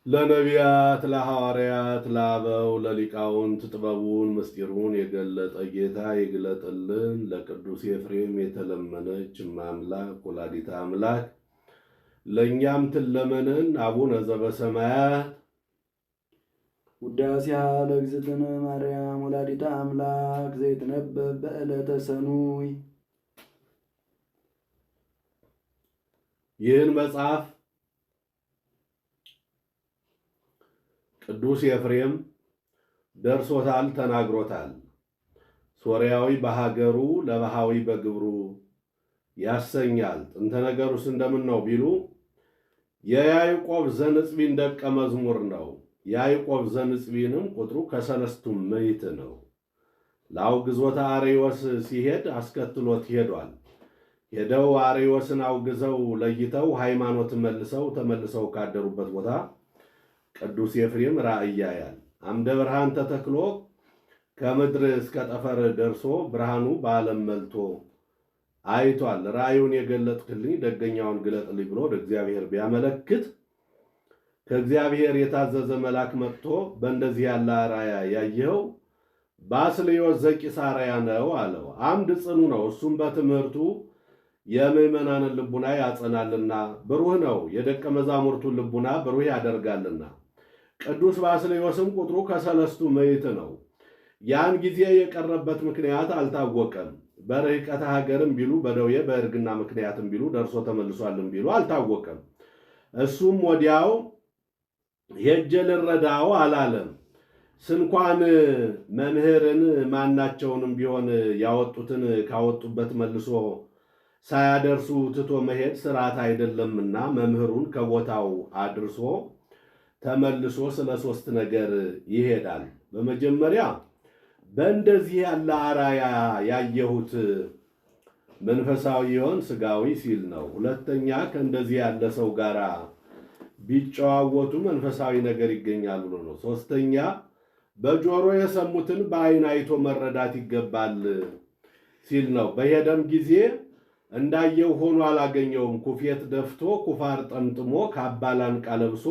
ለነቢያት ለሐዋርያት ለአበው ለሊቃውንት ጥበቡን ምስጢሩን የገለጠ ጌታ ይግለጥልን። ለቅዱስ ኤፍሬም የተለመነች እማምላክ ወላዲተ አምላክ ለእኛም ትለመንን። አቡነ ዘበሰማያት ውዳሴሃ ለእግዝእትነ ማርያም ወላዲተ አምላክ ዘይትነበብ በዕለተ ሰኑይ። ይህን መጽሐፍ ቅዱስ ኤፍሬም ደርሶታል፣ ተናግሮታል። ሶርያዊ በሀገሩ ለባሃዊ በግብሩ ያሰኛል። ጥንተ ነገሩስ እንደምን ነው ቢሉ የያዕቆብ ዘንጽቢን ደቀ መዝሙር ነው። ያዕቆብ ዘንጽቢንም ቁጥሩ ከሰለስቱ ምዕት ነው። ለአውግዞተ አርዮስ ሲሄድ አስከትሎት ሄዷል። ሄደው አርዮስን አውግዘው ለይተው ሃይማኖት ተመልሰው ካደሩበት ቦታ ቅዱስ ኤፍሬም ራእይ ያያል። አምደ ብርሃን ተተክሎ ከምድር እስከ ጠፈር ደርሶ ብርሃኑ በዓለም መልቶ አይቷል። ራእዩን የገለጥክልኝ ደገኛውን ግለጥልኝ ብሎ ወደ እግዚአብሔር ቢያመለክት ከእግዚአብሔር የታዘዘ መልአክ መጥቶ በእንደዚህ ያለ ራእይ ያየኸው ባስልዮስ ዘቂሳርያ ነው አለው። አምድ ጽኑ ነው፣ እሱም በትምህርቱ የምዕመናንን ልቡና ያጸናልና፣ ብሩህ ነው፣ የደቀ መዛሙርቱን ልቡና ብሩህ ያደርጋልና። ቅዱስ ባስልዮስም ቁጥሩ ከሰለስቱ ምዕት ነው። ያን ጊዜ የቀረበት ምክንያት አልታወቀም። በርህቀተ ሀገርም ቢሉ በደዌ በእርግና ምክንያትም ቢሉ ደርሶ ተመልሷልም ቢሉ አልታወቀም። እሱም ወዲያው ሄጄ ልረዳው አላለም። ስንኳን መምህርን ማናቸውንም ቢሆን ያወጡትን ካወጡበት መልሶ ሳያደርሱ ትቶ መሄድ ስርዓት አይደለምና መምህሩን ከቦታው አድርሶ ተመልሶ ስለ ሶስት ነገር ይሄዳል። በመጀመሪያ በእንደዚህ ያለ አራያ ያየሁት መንፈሳዊ ይሆን ስጋዊ ሲል ነው። ሁለተኛ ከእንደዚህ ያለ ሰው ጋር ቢጨዋወቱ መንፈሳዊ ነገር ይገኛል ብሎ ነው። ሶስተኛ በጆሮ የሰሙትን በዓይን አይቶ መረዳት ይገባል ሲል ነው። በሄደም ጊዜ እንዳየው ሆኖ አላገኘውም። ኩፌት ደፍቶ ኩፋር ጠምጥሞ ካባ ላንቃ ለብሶ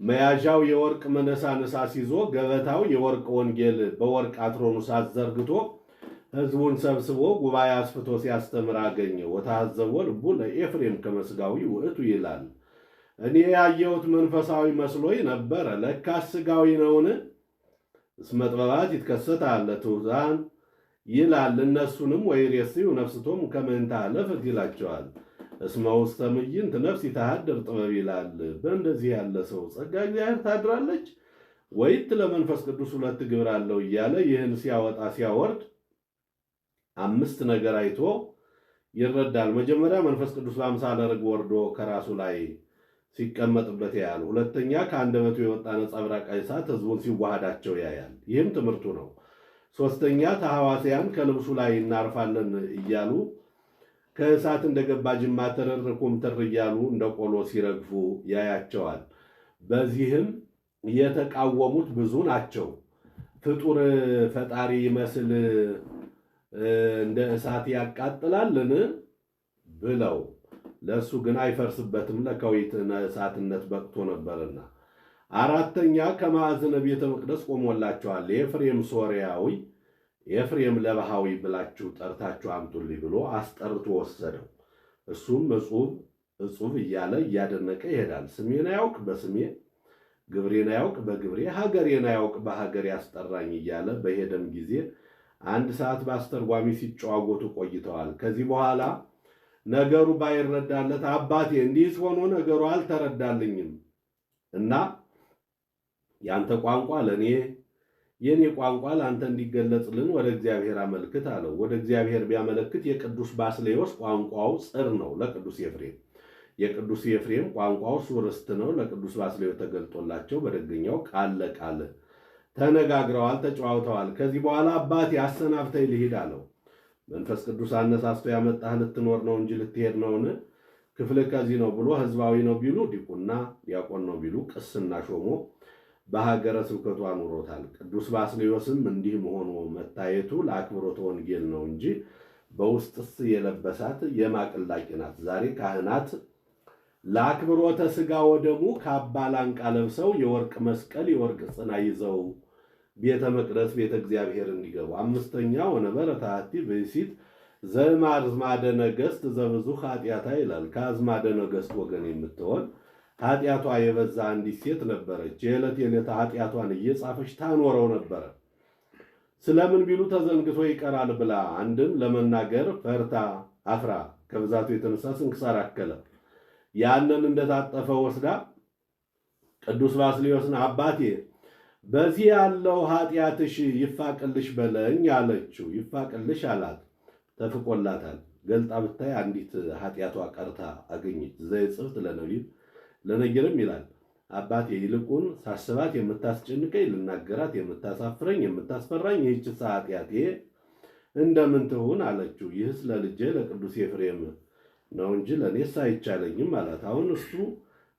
መያዣው የወርቅ መነሳንሳስ ይዞ ገበታው የወርቅ ወንጌል በወርቅ አትሮኑሳት ዘርግቶ ሕዝቡን ሰብስቦ ጉባኤ አስፍቶ ሲያስተምር አገኘው። ወታዘቦ ልቡ ለኤፍሬም ከመስጋዊ ውእቱ ይላል። እኔ ያየሁት መንፈሳዊ መስሎኝ ነበረ፣ ለካስ ስጋዊ ነውን? እስመ ጥበባት ይትከሰታል ለትሑታን ይላል። እነሱንም ወይሬስዩ ነፍስቶም ከምንታ ለፍት ይላቸዋል። እስመ ውስተ ምይንት ነፍስ ይተሃድር ጥበብ ይላል። በእንደዚህ ያለ ሰው ጸጋ እግዚአብሔር ታድራለች ወይት ለመንፈስ ቅዱስ ሁለት ግብር አለው እያለ ይህን ሲያወጣ ሲያወርድ አምስት ነገር አይቶ ይረዳል። መጀመሪያ መንፈስ ቅዱስ በአምሳለ ርግብ ወርዶ ከራሱ ላይ ሲቀመጥበት ያያል። ሁለተኛ ከአንደበቱ የወጣ ነጸብራቅ እሳት ሕዝቡን ሲዋሃዳቸው ያያል። ይህም ትምህርቱ ነው። ሶስተኛ ተሐዋስያን ከልብሱ ላይ እናርፋለን እያሉ ከእሳት እንደገባ ጅማት ትርር ኩምትር እያሉ እንደ ቆሎ ሲረግፉ ያያቸዋል። በዚህም የተቃወሙት ብዙ ናቸው። ፍጡር ፈጣሪ ይመስል እንደ እሳት ያቃጥላልን ብለው ለእሱ ግን አይፈርስበትም፣ ለከዊት እሳትነት በቅቶ ነበርና። አራተኛ ከማዕዝነ ቤተ መቅደስ ቆሞላቸዋል። የኤፍሬም ሶርያዊ ኤፍሬም ለባሃዊ ብላችሁ ጠርታችሁ አምጡልኝ ብሎ አስጠርቶ ወሰደው። እሱም እጹብ እያለ እያደነቀ ይሄዳል። ስሜን አያውቅ በስሜ፣ ግብሬን አያውቅ በግብሬ፣ ሀገሬን አያውቅ በሀገር ያስጠራኝ እያለ በሄደም ጊዜ 1 ሰዓት በአስተርጓሚ ሲጨዋወቱ ቆይተዋል። ከዚህ በኋላ ነገሩ ባይረዳለት አባቴ እንዲህስ ሆኖ ነገሩ አልተረዳልኝም እና ያንተ ቋንቋ ለእኔ የኔ ቋንቋ ለአንተ እንዲገለጽልን ወደ እግዚአብሔር አመልክት አለው። ወደ እግዚአብሔር ቢያመለክት የቅዱስ ባስልዮስ ቋንቋው ጽር ነው ለቅዱስ ኤፍሬም፣ የቅዱስ ኤፍሬም ቋንቋው ሱርስት ነው። ለቅዱስ ባስልዮስ ተገልጦላቸው በደገኛው ቃል ለቃል ተነጋግረዋል፣ ተጨዋውተዋል። ከዚህ በኋላ አባቴ አሰናብተኝ ልሂድ አለው። መንፈስ ቅዱስ አነሳስቶ ያመጣህ ልትኖር ነው እንጂ ልትሄድ ነውን? ክፍል ከዚህ ነው ብሎ ህዝባዊ ነው ቢሉ ዲቁና፣ ዲያቆን ነው ቢሉ ቅስና ሾሞ በሀገረ ስብከቱ አኑሮታል። ቅዱስ ባስልዮስም እንዲህ መሆኑ መታየቱ ለአክብሮተ ወንጌል ነው እንጂ በውስጥስ የለበሳት የማቅላቂ ናት። ዛሬ ካህናት ለአክብሮተ ሥጋ ወደሙ ካባ ላንቃ ለብሰው የወርቅ መስቀል የወርቅ ጽና ይዘው ቤተ መቅደስ ቤተ እግዚአብሔር እንዲገቡ። አምስተኛ ወነበረ ታቲ ብእሲት ዘእምአዝማደ ነገሥት ዘብዙ ኃጢአታ ይላል። ከአዝማደ ነገሥት ወገን የምትሆን ኃጢአቷ የበዛ አንዲት ሴት ነበረች። የዕለት የዕለት ኃጢአቷን እየጻፈች ታኖረው ነበረ። ስለምን ቢሉ ተዘንግቶ ይቀራል ብላ፣ አንድም ለመናገር ፈርታ አፍራ ከብዛቱ የተነሳ ስንክሳር አከለ። ያንን እንደታጠፈ ወስዳ ቅዱስ ባስልዮስን አባቴ በዚህ ያለው ኃጢአትሽ ይፋቅልሽ በለኝ አለችው። ይፋቅልሽ አላት። ተፍቆላታል። ገልጣ ብታይ አንዲት ኃጢአቷ ቀርታ አገኘች። ዘየጽፍት ለነቢብ ለነገርም ይላል አባቴ ይልቁን ሳስባት የምታስጨንቀኝ ልናገራት የምታሳፍረኝ የምታስፈራኝ ይህችስ ኃጢአቴ እንደምን ትሁን አለችው። ይህስ ለልጄ ለቅዱስ ኤፍሬም ነው እንጂ ለእኔስ አይቻለኝም አላት። አሁን እሱ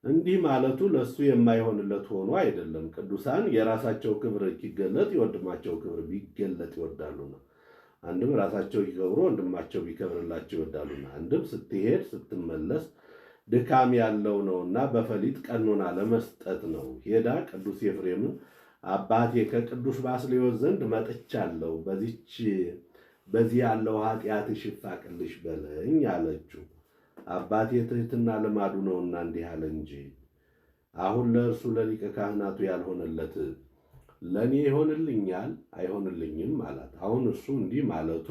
እንዲህ ማለቱ ለእሱ የማይሆንለት ሆኖ አይደለም። ቅዱሳን የራሳቸው ክብር ሲገለጥ የወንድማቸው ክብር ቢገለጥ ይወዳሉና፣ አንድም ራሳቸው ሲከብሩ ወንድማቸው ቢከብርላቸው ይወዳሉና፣ አንድም ስትሄድ ስትመለስ ድካም ያለው ነውና በፈሊጥ ቀኖና ለመስጠት ነው። ሄዳ ቅዱስ ኤፍሬምን አባቴ ከቅዱስ ባስልዮስ ዘንድ መጥቻለሁ፣ በዚህ ያለው ኃጢአትሽ ይፋቅልሽ በለኝ አለችው። አባቴ ትሕትና ልማዱ ነውና እንዲህ አለ እንጂ አሁን ለእርሱ ለሊቀ ካህናቱ ያልሆነለት ለእኔ ይሆንልኛል አይሆንልኝም አላት። አሁን እሱ እንዲህ ማለቱ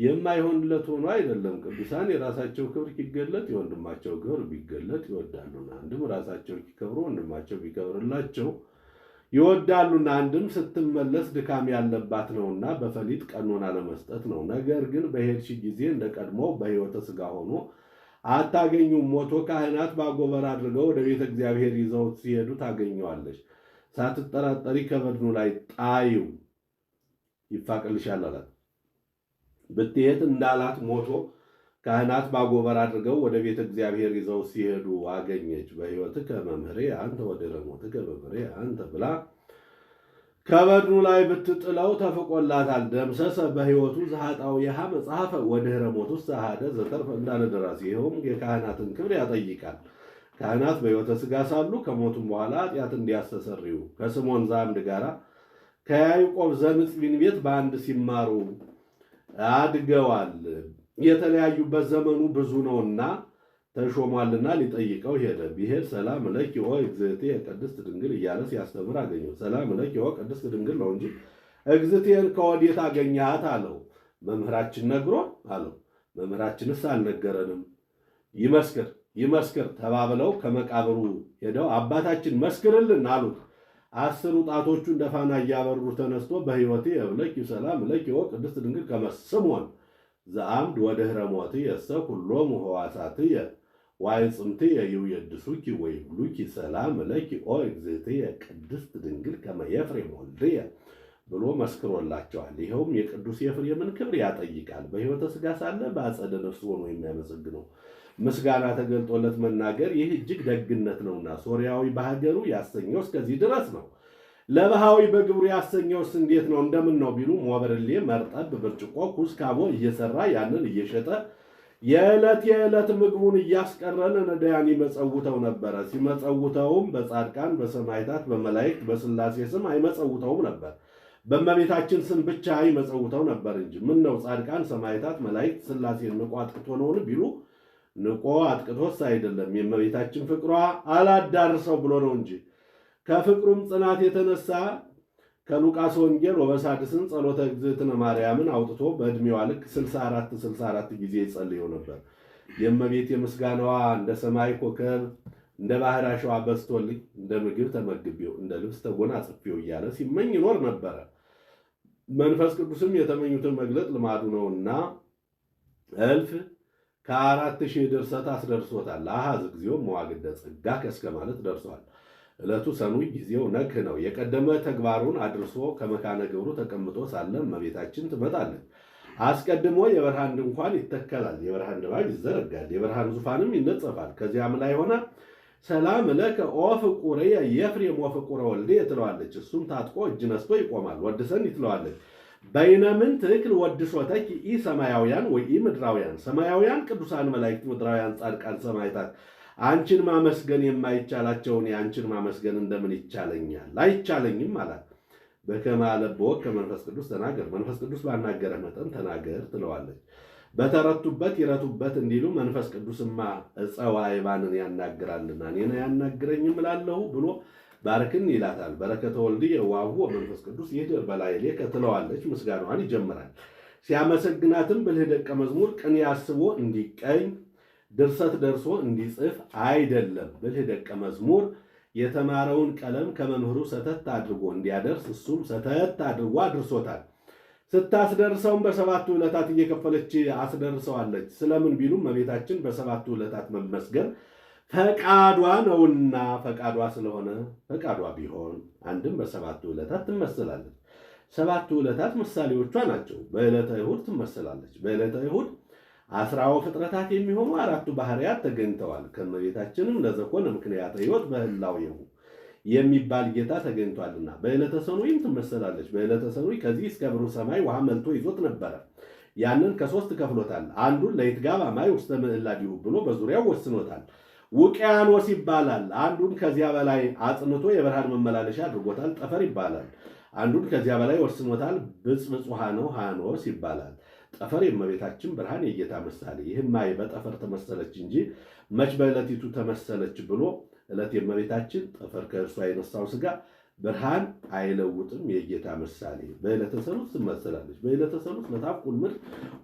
የማይሆንለት ሆኖ አይደለም። ቅዱሳን የራሳቸው ክብር ሲገለጥ የወንድማቸው ክብር ቢገለጥ ይወዳሉና፣ አንድም ራሳቸው ሲከብሩ ወንድማቸው ቢከብርላቸው ይወዳሉና፣ አንድም ስትመለስ ድካም ያለባት ነውና በፈሊጥ ቀኖና ለመስጠት ነው። ነገር ግን በሄድሽ ጊዜ እንደ ቀድሞው በሕይወተ ሥጋ ሆኖ አታገኙም። ሞቶ ካህናት ባጎበር አድርገው ወደ ቤተ እግዚአብሔር ይዘውት ሲሄዱ ታገኘዋለሽ። ሳትጠራጠሪ ከበድኑ ላይ ጣዩ ይፋቅልሻል አላት። ብትሄድ እንዳላት ሞቶ ካህናት ባጎበር አድርገው ወደ ቤተ እግዚአብሔር ይዘው ሲሄዱ አገኘች። በሕይወትከ መምህሬ አንተ ወድኅረ ሞትከ መምህሬ አንተ ብላ ከበድኑ ላይ ብትጥለው ተፍቆላታል። ደምሰሰ በሕይወቱ ዘኃጣውኢሃ መጽሐፈ ወድኅረ ሞቱ ዘአሐደ ዘተርፈ እንዳለ ደራሲ። ይኸውም የካህናትን ክብር ያጠይቃል። ካህናት በሕይወተ ሥጋ ሳሉ ከሞቱም በኋላ ኃጢአት እንዲያስተሰርዩ ከስምዖን ዘአምድ ጋር ከያዕቆብ ዘንጽቢን ቤት በአንድ ሲማሩ አድገዋል። የተለያዩበት ዘመኑ ብዙ ነውና ተሾሟልና ሊጠይቀው ሄደ። ቢሄድ ሰላም ለኪ ኦ እግዝእትየ ቅድስት ድንግል እያለ ሲያስተምር አገኘው። ሰላም ለኪ ኦ ቅድስት ድንግል ነው እንጂ እግዝእትየን ከወዴት አገኘሃት አለው። መምህራችን ነግሮ አለው። መምህራችንስ አልነገረንም፣ ይመስክር ተባብለው ከመቃብሩ ሄደው አባታችን መስክርልን አሉት። 10 ጣቶቹ እንደ ፋና እያበሩ ተነስቶ በሕይወቴ እብለኪ ሰላም ለኪ ኦ ቅድስት ድንግል ከመ ስምዖን ዘአምድ ወድኅረ ሞትየ እሰ ኩሎሙ ሕዋሳትየ ወአዕጽምትየ ይውየድሱኪ ወይብሉኪ ሰላም ለኪ ኦ እግዝእትየ ቅድስት ድንግል ከመ ኤፍሬም ወልድየ ብሎ መስክሮላቸዋል። ይኸውም የቅዱስ ኤፍሬምን ክብር ያጠይቃል። በሕይወተ ሥጋ ሳለ በአጸደ ነፍስ ሆኖ የሚያመሰግነው ምስጋና ተገልጦለት መናገር ይህ እጅግ ደግነት ነውና፣ ሶርያዊ በሀገሩ ያሰኘው እስከዚህ ድረስ ነው። ለባሃዊ በግብሩ ያሰኘውስ እንዴት ነው? እንደምን ነው ቢሉ ሞበርሌ፣ መርጠብ፣ ብርጭቆ፣ ኩስ፣ ካቦ እየሰራ ያንን እየሸጠ የዕለት ምግቡን እያስቀረን ነዳያን ይመጸውተው ነበረ። ሲመጸውተውም በጻድቃን በሰማዕታት በመላእክት በሥላሴ ስም አይመጸውተውም ነበር፣ በእመቤታችን ስም ብቻ ይመጸውተው ነበር እንጂ። ምን ነው ጻድቃን ሰማዕታት መላእክት ሥላሴን ንቆ አጥቅቶ ነውን ቢሉ ንቆ አጥቅቶስ አይደለም፣ የእመቤታችን ፍቅሯ አላዳርሰው ብሎ ነው እንጂ። ከፍቅሩም ጽናት የተነሳ ከሉቃስ ወንጌል ወበሳድስን ጸሎተ እግዝእትነ ማርያምን አውጥቶ በዕድሜዋ ልክ 64 ጊዜ ይጸልየው ነበር። የእመቤት የምስጋናዋ እንደ ሰማይ ኮከብ እንደ ባህር አሸዋ በዝቶልኝ እንደ ምግብ ተመግቤው እንደ ልብስ ተጎናጽፌው እያለ ሲመኝ ይኖር ነበረ። መንፈስ ቅዱስም የተመኙትን መግለጥ ልማዱ ነውና እልፍ ከ4000 ድርሰት አስደርሶታል። አሃዝ እግዚኦ መዋግደ ጸጋከ እስከ ማለት ደርሷል። ዕለቱ ሰኑይ ጊዜው ነግህ ነው። የቀደመ ተግባሩን አድርሶ ከመካነ ግብሩ ተቀምጦ ሳለ እመቤታችን ትመጣለች። አስቀድሞ የብርሃን ድንኳን ይተከላል፣ የብርሃን ድባብ ይዘረጋል፣ የብርሃን ዙፋንም ይነጸፋል። ከዚያም ላይ ሆና ሰላም ለከ ኦ ፍቁርየ ኤፍሬም ወፍቁረ ወልድየ ትለዋለች። እሱም ታጥቆ እጅ ነስቶ ይቆማል። ወድሰን ትለዋለች። በይነምን ትክል ወድሶተኪ ኢ ሰማያውያን ወይ ኢ ምድራውያን፣ ሰማያውያን ቅዱሳን መላእክት፣ ምድራውያን ጻድቃን ሰማዕታት አንቺን ማመስገን የማይቻላቸውን የአንቺን ማመስገን እንደምን ይቻለኛል? አይቻለኝም አላት። በከመ አለብዎ ከመንፈስ ቅዱስ ተናገር፣ መንፈስ ቅዱስ ባናገረ መጠን ተናገር ትለዋለች። በተረቱበት ይረቱበት እንዲሉ መንፈስ ቅዱስማ ዕፀ ዋዕባንን ያናግራልና እኔን አያናግረኝም እላለሁ ብሎ ባርክን ይላታል። በረከተ ወልድ የዋህቡ መንፈስ ቅዱስ ይህድር በላዕሌከ ትለዋለች። ምስጋናዋን ይጀምራል። ሲያመሰግናትም ብልህ ደቀ መዝሙር ቅኔ አስቦ እንዲቀኝ ድርሰት ደርሶ እንዲጽፍ አይደለም። ብልህ ደቀ መዝሙር የተማረውን ቀለም ከመምህሩ ሰተት አድርጎ እንዲያደርስ እሱም ሰተት አድርጎ አድርሶታል። ስታስደርሰውም በሰባቱ ዕለታት እየከፈለች አስደርሰዋለች። ስለምን ቢሉም እመቤታችን በሰባቱ ዕለታት መመስገን ፈቃዷ ነውና፣ ፈቃዷ ስለሆነ ፈቃዷ ቢሆን አንድም በሰባቱ ዕለታት ትመሰላለች። ሰባቱ ዕለታት ምሳሌዎቿ ናቸው። በዕለተ እሑድ ትመሰላለች። በዕለተ እሑድ 10 ፍጥረታት የሚሆኑ 4ቱ ባህርያት ተገኝተዋል። ከእመቤታችንም ለዘኮነ ምክንያተ ሕይወት በህላዌሁ የሚባል ጌታ ተገኝቷልና በዕለተ ሰኑይም ትመሰላለች። በዕለተ ሰኑይ ከዚህ እስከ ብሩህ ሰማይ ውሃ መልቶ ይዞት ነበረ። ያንን ከ3 ከፍሎታል። አንዱን ለይትጋባ ማይ ውስተ ምዕላዲሁ ብሎ በዙሪያው ወስኖታል። ውቅያኖስ ይባላል። አንዱን ከዚያ በላይ አጽንቶ የብርሃን መመላለሻ አድርጎታል። ጠፈር ይባላል። አንዱን ከዚያ በላይ ወስኖታል። ብጽብጽ ውሃ ነው። ሃኖስ ይባላል። ጠፈር የእመቤታችን ብርሃን የጌታ ምሳሌ። ይህም ማይ በጠፈር ተመሰለች እንጂ መች በዕለቲቱ ተመሰለች ብሎ ዕለት የእመቤታችን ጠፈር ከእርሷ የነሳው ሥጋ ብርሃን አይለውጥም የጌታ ምሳሌ። በዕለተ ሰሉስ ትመሰላለች። በዕለተ ሰሉስ ለታብቁል ምድር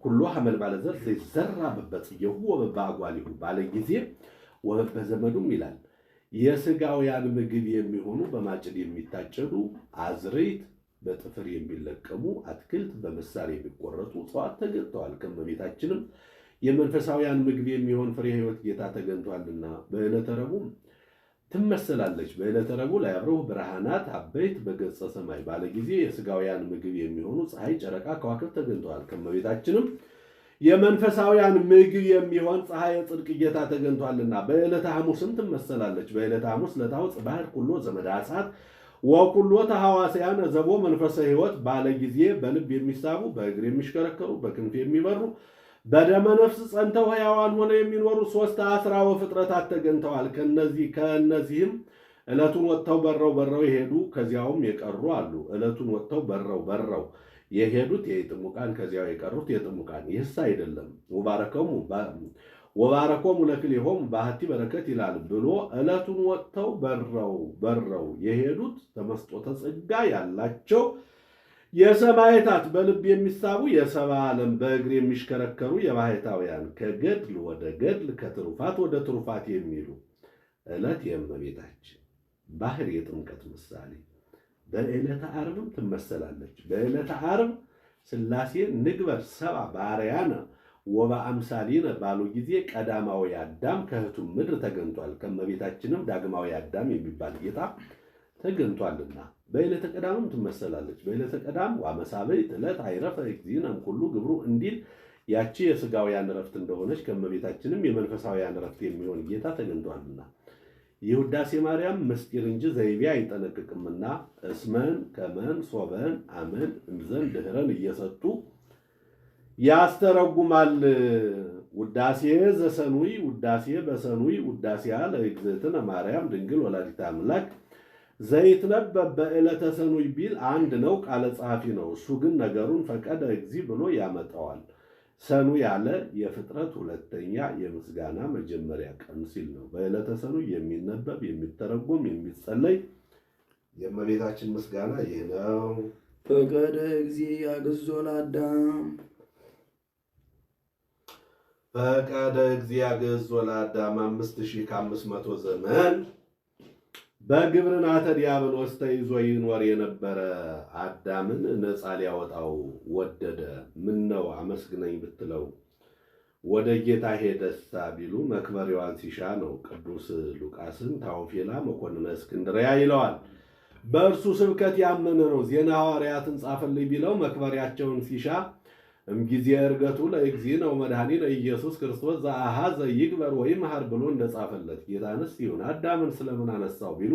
ኩሎ ሐመልማለ ዘር ዘይዘራ በበጽየሁ ወበበአጓሊሁ ባለ ጊዜ ወበበዘመዱም ይላል። የሥጋውያን ምግብ የሚሆኑ በማጭድ የሚታጨዱ አዝርዕት፣ በጥፍር የሚለቀሙ አትክልት፣ በምሳር የሚቆረጡ እጽዋት ተገኝተዋል። ከእመቤታችንም የመንፈሳውያን ምግብ የሚሆን ፍሬ ሕይወት ጌታ ተገኝቷልና በዕለተ ረቡዕ ትመሰላለች። በዕለተ ረቡዕ ላይ አብረው ብርሃናት አበይት በገጸ ሰማይ ባለ ጊዜ የሥጋውያን ምግብ የሚሆኑ ፀሐይ፣ ጨረቃ፣ ከዋክብት ተገኝተዋል። ከእመቤታችንም የመንፈሳውያን ምግብ የሚሆን ፀሐይ የጽድቅ ጌታ ተገኝቷልና በዕለተ ሐሙስም ትመሰላለች። በዕለተ ሐሙስ ለታውፅ ባህር ኩሎ ዘመዳ እሳት ወኩሎ ተሐዋስያን ዘቦ መንፈሰ ሕይወት ባለ ጊዜ በልብ የሚሳቡ በእግር የሚሽከረከሩ በክንፍ የሚበሩ በደመ ነፍስ ጸንተው ሕያዋን ሆነው የሚኖሩ 3 ፍጥረታት ተገኝተዋል። ከእነዚህም ዕለቱን ወጥተው በረው የሄዱ ከዚያውም የቀሩ አሉ። ዕለቱን ወጥተው በረው የሄዱት የጥሙቃን ከዚያው የቀሩት የጥሙቃን። ይህስ አይደለም ወባረኮሙ ለክልኤሆሙ በአሐቲ በረከት ይላል ብሎ ዕለቱን ወጥተው በረው የሄዱት ተመስጦተ ጸጋ ያላቸው የሰማዕታት በልብ የሚሳቡ የሰባ ዓለም በእግር የሚሽከረከሩ የባሕታውያን ከገድል ወደ ገድል ከትሩፋት ወደ ትሩፋት የሚሉ ዕለት የእመቤታችን ባህር የጥምቀት ምሳሌ። በዕለተ ዓርብም ትመሰላለች። በዕለተ ዓርብ ሥላሴ ንግበር ሰብአ በአርአያነ ወበአምሳሊነ ባሉ ጊዜ ቀዳማዊ አዳም ከሕቱም ምድር ተገኝቷል። ከእመቤታችንም ዳግማዊ አዳም የሚባል ጌታ ተገኝቷልና በዕለተ ቀዳምም ትመሰላለች። በዕለተ ቀዳም ወአመሳብዕት ዕለት አይረፈ እግዚእነ እምኩሉ ግብሩ እንዲል ያቺ የሥጋውያን ዕረፍት እንደሆነች ከእመቤታችንም የመንፈሳውያን ዕረፍት የሚሆን ጌታ ተገኝቷልና የውዳሴ ማርያም ምስጢር እንጂ ዘይቤ አይጠነቅቅምና እስመን ከመን ሶበን አመን እምዘን ድኅረን እየሰጡ ያስተረጉማል። ውዳሴ ዘሰኑይ ውዳሴ በሰኑይ ውዳሴያ ለእግዝእትነ ማርያም ድንግል ወላዲተ አምላክ ዘይትነበብ በዕለተ ሰኑይ ቢል አንድ ነው፣ ቃለ ጸሐፊ ነው። እሱ ግን ነገሩን ፈቀደ እግዚእ ብሎ ያመጣዋል። ሰኑይ ያለ የፍጥረት ሁለተኛ የምስጋና መጀመሪያ ቀን ሲል ነው። በዕለተ ሰኑይ የሚነበብ የሚተረጎም የሚጸለይ የእመቤታችን ምስጋና ይህ ነው። ፈቀደ እግዚእ ያግዞ ለአዳም ፈቀደ እግዚእ ያግዞ ለአዳም 5500 ዘመን በግብርናተ ዲያብሎስ ተይዞ ይኖር የነበረ አዳምን ነፃ ሊያወጣው ወደደ። ምን ነው አመስግነኝ ብትለው ወደ ጌታ ሄደሳ ቢሉ መክበሪያዋን ሲሻ ነው። ቅዱስ ሉቃስን ታውፊላ መኮንነ እስክንድርያ ይለዋል። በእርሱ ስብከት ያመነ ነው። ዜና ሐዋርያትን ጻፈልኝ ቢለው መክበሪያቸውን ሲሻ እምጊዜ ዕርገቱ ለእግዚእነ ወመድኃኒነ ኢየሱስ ክርስቶስ ዘአኀዘ ይግበር ወይምሐር ብሎ እንደጻፈለት ጌታንስ ይሁን አዳምን ስለምን አነሳው ቢሉ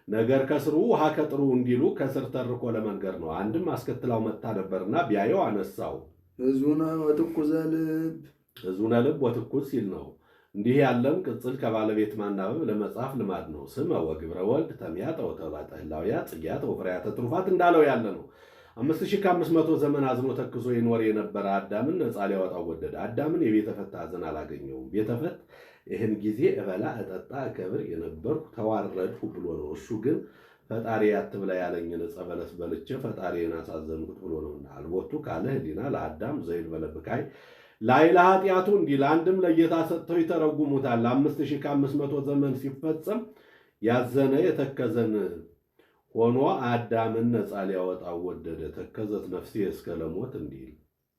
ነገር ከስሩ ውሃ ከጥሩ እንዲሉ ከስር ተርኮ ለመንገር ነው። አንድም አስከትላው መጣ ነበርና ቢያየው አነሳው። ሕዙነ ወትኩዘ ልብ ሕዙነ ልብ ወትኩዝ ሲል ነው። እንዲህ ያለም ቅጽል ከባለቤት ማናበብ ለመጽሐፍ ልማድ ነው። ስመ ወግብረ ወልድ ተሚያጠ ወተባጠ ህላውያት ጽጌያት ወፍሬያተ ትሩፋት እንዳለው ያለ ነው። 5500 ዘመን አዝኖ ተክዞ ይኖር የነበረ አዳምን ነፃ ሊያወጣው ወደደ። አዳምን የቤተፈት ሐዘን አላገኘውም። ቤተፈት ይህን ጊዜ እበላ እጠጣ እከብር የነበርኩ ተዋረድሁ ብሎ ነው። እሱ ግን ፈጣሪ አትብላ ያለኝን ዕፀ በለስ በልቼ ፈጣሪን አሳዘንኩት ብሎ ነውና። አልቦቱ ካለ ህሊና ለአዳም ዘይድ በለብካይ ላይ ለኃጢአቱ እንዲል አንድም ለጌታ ሰጥተው ይተረጉሙታል። 5500 ዘመን ሲፈጸም ያዘነ የተከዘን ሆኖ አዳምን ነፃ ሊያወጣው ወደደ። ተከዘት ነፍሴ እስከ ለሞት እንዲል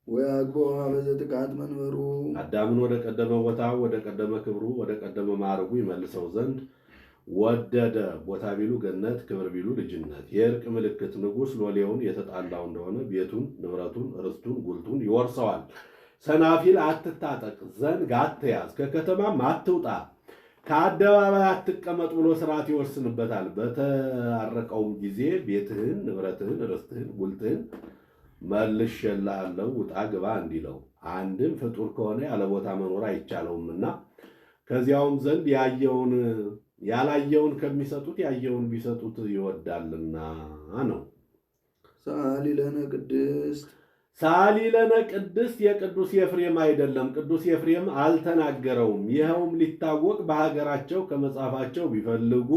ወያግቦ በዘጥቃት መንበሩ አዳምን ወደ ቀደመ ቦታው ወደ ቀደመ ክብሩ ወደ ቀደመ ማዕረጉ ይመልሰው ዘንድ ወደደ። ቦታ ቢሉ ገነት፣ ክብር ቢሉ ልጅነት፣ የእርቅ ምልክት ንጉሥ ሎሌውን የተጣላው እንደሆነ ቤቱን፣ ንብረቱን፣ ርስቱን፣ ጉልቱን ይወርሰዋል። ሰናፊል አትታጠቅ፣ ዘንግ አትያዝ፣ ከከተማም አትውጣ፣ ከአደባባይ አትቀመጥ ብሎ ስርዓት ይወስንበታል። በተአረቀውም ጊዜ ቤትህን፣ ንብረትህን፣ ርስትህን፣ ጉልትህን መልሼልሃለሁ ውጣ ግባ እንዲለው። አንድም ፍጡር ከሆነ ያለ ቦታ መኖር አይቻለውምና ከዚያውም ዘንድ ያላየውን ከሚሰጡት ያየውን ቢሰጡት ይወዳልና ነው። ሰአሊ ለነ ቅድስት ሰአሊ ለነ ቅድስት የቅዱስ ኤፍሬም አይደለም፣ ቅዱስ ኤፍሬም አልተናገረውም። ይኸውም ሊታወቅ በሀገራቸው ከመጽሐፋቸው ቢፈልጉ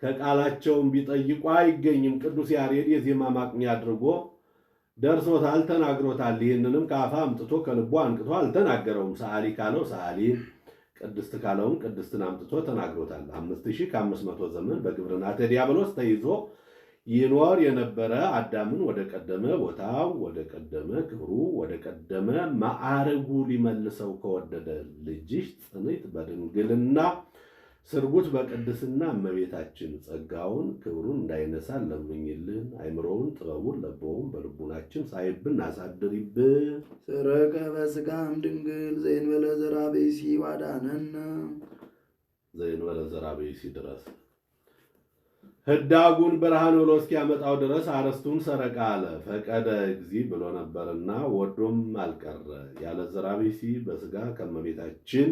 ከቃላቸውም ቢጠይቁ አይገኝም። ቅዱስ ያሬድ የዜማ ማቅኛ አድርጎ ደርሶታል፣ ተናግሮታል። ይህንንም ከአፋ አምጥቶ ከልቦ አንቅቶ አልተናገረውም። ሰአሊ ካለው ሰአሊን፣ ቅድስት ካለውም ቅድስትን አምጥቶ ተናግሮታል። 5500 ዘመን በግብርናተ ዲያብሎስ ተይዞ ይኖር የነበረ አዳምን ወደ ቀደመ ቦታው ወደ ቀደመ ክብሩ ወደ ቀደመ ማዕረጉ ሊመልሰው ከወደደ ልጅሽ ጽንዕት በድንግልና ስርጉት በቅድስና እመቤታችን ጸጋውን ክብሩን እንዳይነሳ ለምኝልን። አይምሮውን ጥበቡን ለቦውን በልቡናችን ሳይብን አሳድሪብን። ሰረቀ በስጋም ድንግል ዘእንበለ ዘራ ብእሲ ዋዳነነ ዘእንበለ ዘራ ብእሲ ድረስ ህዳጉን ብርሃን ብሎ እስኪያመጣው ድረስ አርስቱን ሰረቀ አለ። ፈቀደ እግዚ ብሎ ነበርና ወዶም አልቀረ። ያለ ዘራ ብእሲ በስጋ ከእመቤታችን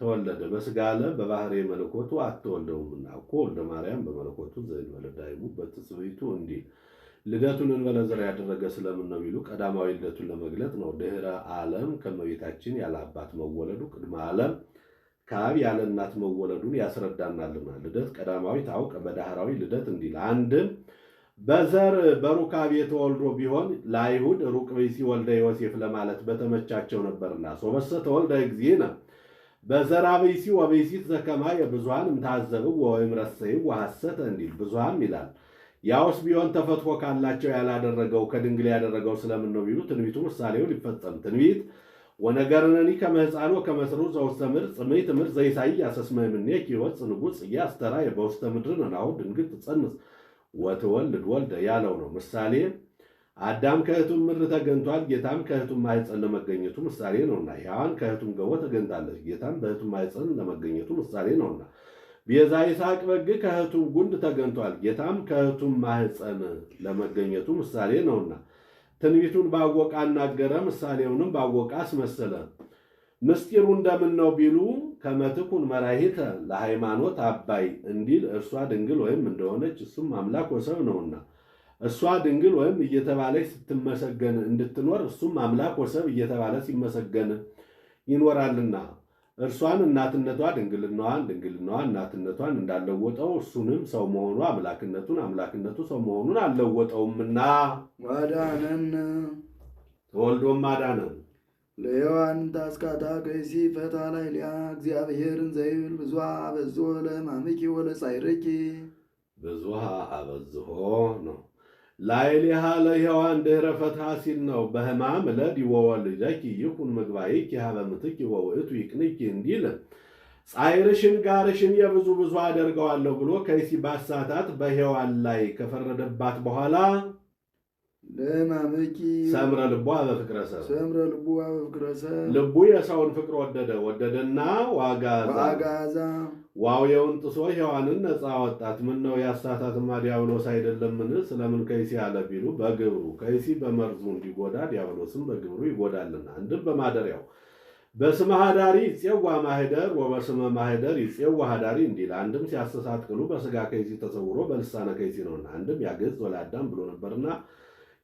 ተወለደ። በስጋ አለ በባህሪ መለኮቱ አትወልደውምና እኮ ወልደ ማርያም በመለኮቱ ዘእንበለ ዳይሙ በትስብእቱ እንዲል ልደቱን እንበለ ዘር ያደረገ ስለምን ነው ቢሉ ቀዳማዊ ልደቱን ለመግለጥ ነው። ድህረ ዓለም ከእመቤታችን ያለ አባት መወለዱ ቅድመ ዓለም ከአብ ያለ እናት መወለዱን ያስረዳናልና። ልደት ቀዳማዊ ታውቀ በዳህራዊ ልደት እንዲል አንድም በዘር በሩካቤ ተወልዶ ቢሆን ለአይሁድ ሩቅ ብእሲ ወልደ ዮሴፍ ለማለት በተመቻቸው ነበርና ሶበሰ ተወልደ እግዚእነ በዘራ ብእሲ ወብእሲት ዘከማየ ብዙኃን እምታዘብው ወይም ረሰይው ወሐሰተ እንዲል ብዙኃን ይላል። ያውስ ቢሆን ተፈትሖ ካላቸው ያላደረገው ከድንግል ያደረገው ስለምን ነው ቢሉ ትንቢቱ ምሳሌው ሊፈጸም ትንቢት ወነገርነኒ ከመ ሕፃን ወከመ ሥሩ ዘውስተ ምድር ጽምዕት ምድር ዘኢሳይያስ እስመ እምኔኪ ይወፅእ ንጉሥ ጽጌ አስተርአየ በውስተ ምድር ናሁ ድንግል ትጸንስ ወትወልድ ወልደ ያለው ነው። ምሳሌ አዳም ከእህቱም ምድር ተገኝቷል፣ ጌታም ከእህቱም ማኅፀን ለመገኘቱ ምሳሌ ነውና። ሔዋን ከእህቱም ገቦ ተገኝታለች፣ ጌታም በእህቱም ማኅፀን ለመገኘቱ ምሳሌ ነውና። ቤዛ ይስሐቅ በግ ከእህቱም ጉንድ ተገኝቷል፣ ጌታም ከእህቱም ማኅፀን ለመገኘቱ ምሳሌ ነውና። ትንቢቱን ባወቀ አናገረ፣ ምሳሌውንም ባወቀ አስመሰለ። ምስጢሩ እንደምን ነው ቢሉ ከመ ትኩን መራሂተ ለሃይማኖት አባይ እንዲል እርሷ ድንግል ወይም እንደሆነች እሱም አምላክ ወሰብ ነውና። እሷ ድንግል ወይም እየተባለች ስትመሰገን እንድትኖር እሱም አምላክ ወሰብ እየተባለ ሲመሰገን ይኖራልና። እርሷን እናትነቷ ድንግልናዋን እናትነቷን እንዳለወጠው እሱንም ሰው መሆኑ አምላክነቱ ሰው መሆኑን አልለወጠውምና ዋዳነነ ተወልዶም አዳነን። ለሔዋን ታስካታ ከይሲ ፈታ ላይ ሊያ እግዚአብሔርን ዘይብል ብዙኃ አበዝሖ ለሕማምኪ ወለጻዕርኪ ብዙኃ አበዝሖ ነው። ላዕሌሃ ለሔዋን ድኅረ ፈትሐ ሲል ነው። በሕማም እለድ ወወልደኪ ይኩን ምግባይኪ ሀበ ምትኪ ወውእቱ ይቅንኪ እንዲል ጻዕርሽን ጋርሽን የብዙ ብዙ አደርገዋለሁ ብሎ ከይሲ ባሳታት በሔዋን ላይ ከፈረደባት በኋላ ለሕማምኪ ሰምረ ልቧ በፍቅረሰብ ልቡ የሰውን ፍቅር ወደደና ዋጋዛ ዋውየውን ጥሶ ሔዋንን ነፃ ወጣት። ምን ነው ያሳታትማ ዲያብሎስ አይደለምን? ስለምን ከይሲ አለ ቢሉ በግብሩ ከይሲ በመርዙ እንዲጎዳ ዲያብሎስም በግብሩ ይጎዳልና። አንድም በማደሪያው በስመ ሀዳሪ ይፄዋ ማህደር ወበስመ ማህደር ይፄዋ ሀዳሪ እንዲል አንድም ሲያሰሳት ቅሉ በስጋ ከይሲ ተሰውሮ በልሳነ ከይሲ ነውና፣ አንድም ያገጽ ወለአዳም ብሎ ነበርና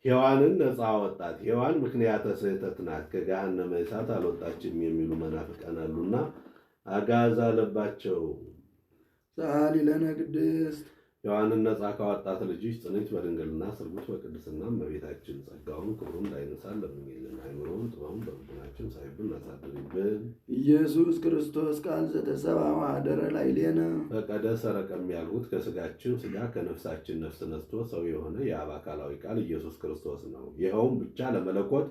ሔዋንን ነፃ አወጣት። ሔዋን ምክንያተ ስህተት ናት፣ ከገሃነመ እሳት አልወጣችም የሚሉ መናፍቃን አሉና አጋዛ አለባቸው። ሰአሊ ለነ ቅድስት ሔዋንን ነፃ ካወጣት ልጅሽ ጽንዕት በድንግልና ስርጉት በቅድስና እመቤታችን ጸጋውን ክብሩን እንዳይነሳን ለምኝልን። አይምሮውን ጥበቡን በልቡናችን ሳይብን እናሳድርብን። ኢየሱስ ክርስቶስ ቃል ዘተሰብአ ወኀደረ ላዕሌነ ፈቀደ ሰረቀም ያልሁት ከስጋችን ስጋ ከነፍሳችን ነፍስ ነስቶ ሰው የሆነ የአብ አካላዊ ቃል ኢየሱስ ክርስቶስ ነው። ይኸውም ብቻ ለመለኮት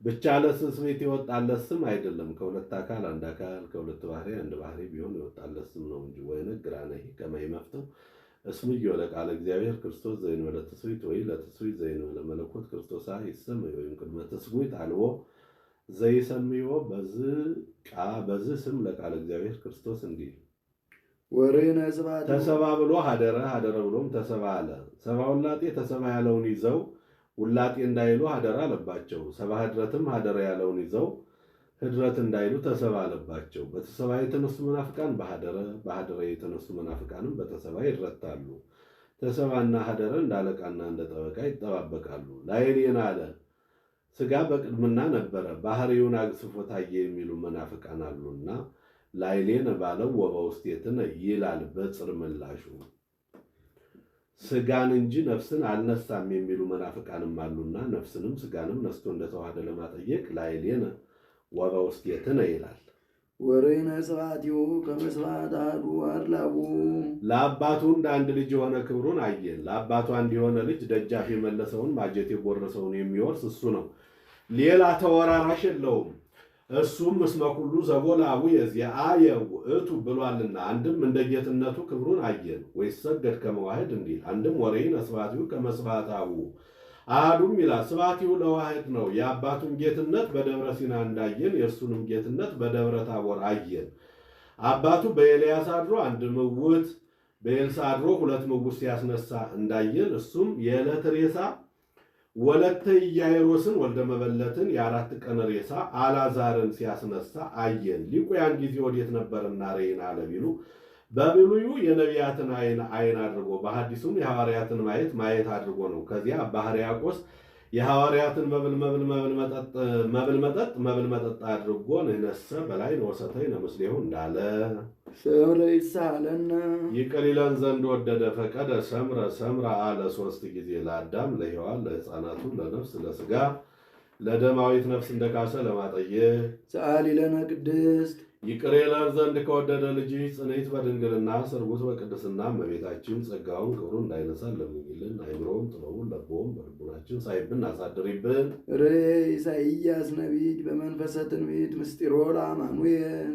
ብቻ ለትስብእት የወጣለት ስም አይደለም። ከሁለት አካል አንድ አካል ከሁለት ባህሪ አንድ ባህሪ ቢሆን የወጣለት ስም ነው እንጂ ወይነግራነሂ ከመ ይመፍትው እስምዮ ለቃለ እግዚአብሔር ክርስቶስ ዘእንበለ ትስብእት ወይ ለትስብእት ዘእንበለ መለኮት ክርስቶስ ይሰመይ ወይም ቅድመ ትስብእት አልቦ ዘይሰምዮ በዚህ ስም ለቃለ እግዚአብሔር ክርስቶስ እንዲል ወሬነ ስብሐት ተሰባ ብሎ ሀደረ ሀደረ ብሎም ተሰባ አለ። ሰባ ውላጤ ተሰባ ያለውን ይዘው ውላጤ እንዳይሉ ሀደረ አለባቸው። ሰባ ህድረትም ሀደረ ያለውን ይዘው ህድረት እንዳይሉ ተሰባ አለባቸው። በተሰባ የተነሱ መናፍቃን በሀደረ በሀደረ የተነሱ መናፍቃንም በተሰባ ይረታሉ። ተሰባና ሀደረ እንደ አለቃና እንደ ጠበቃ ይጠባበቃሉ። ላዕሌነ አለ ስጋ በቅድምና ነበረ ባህሪውን አግስፎ ታየ የሚሉ መናፍቃን አሉና ላዕሌነ ባለው ወበውስቴትነ ይላል በጽር ምላሹ። ስጋን እንጂ ነፍስን አልነሳም የሚሉ መናፍቃንም አሉና ነፍስንም ስጋንም ነስቶ እንደተዋሃደ ለማጠየቅ ላዕሌነ ወበውስቴትነ ይላል። ወሬነ ስብሐቲሁ ከመ ስብሐተ አሐዱ አድላቡ ለአባቱ እንደ አንድ ልጅ የሆነ ክብሩን አየን። ለአባቱ አንድ የሆነ ልጅ ደጃፍ የመለሰውን ማጀት የጎረሰውን የሚወርስ እሱ ነው፣ ሌላ ተወራራሽ የለውም። እሱም እስመ ኩሉ ዘቦለ አቡየ ዘአየ ውእቱ ብሏልና፣ አንድም እንደ ጌትነቱ ክብሩን አየን። ወይሰገድ ከመዋህድ እንዲል አንድም ወሬነ ስብሐቲሁ ከመ ስብሐተ አቡሁ አሐዱም ይላል። ስብሐቲሁ ለዋህድ ነው። የአባቱን ጌትነት በደብረ ሲና እንዳየን የእርሱንም ጌትነት በደብረ ታቦር አየን። አባቱ በኤልያስ አድሮ አንድ ምውት በኤልሳዕ አድሮ ሁለት ምውት ሲያስነሳ እንዳየን እሱም የዕለት ሬሳ ወለተ ኢያኢሮስን ወልደ መበለትን የአራት ቀን ሬሳ አልዓዛርን ሲያስነሳ አየን። ሊቁ ያን ጊዜ ወዴት ነበርና ሬና አለ ቢሉ በብሉዩ የነቢያትን አይን አድርጎ በሐዲሱም የሐዋርያትን ማየት አድርጎ ነው። ከዚያ አባ ሕርያቆስ የሐዋርያትን መብል መጠጥ አድርጎ ንሕነሰ በላይ ወሰተይነ ምስሌሁ እንዳለ ሰምረ ይሳለነ ይቅር ይለን ዘንድ ወደደ። ፈቀደ ሰምረ አለ ሶስት ጊዜ ለአዳም ለሔዋን ለሕፃናቱ ለነፍስ ለስጋ ለደማዊት ነፍስ እንደካሰ ለማጠየቅ ሰአሊ ለነ ቅድስት ይቅር ይለን ዘንድ ከወደደ ልጅ ጽንዕት በድንግልና ስርጉት በቅድስና እመቤታችን ጸጋውን ክብሩን እንዳይነሳን ለምኝልን። አይምሮውን ጥበቡን ለቦውን በልቡናችን ሳይብን አሳድሪብን። ርእየ ኢሳይያስ ነቢይ በመንፈሰ ትንቢት ምስጢሮ ለአማኑኤል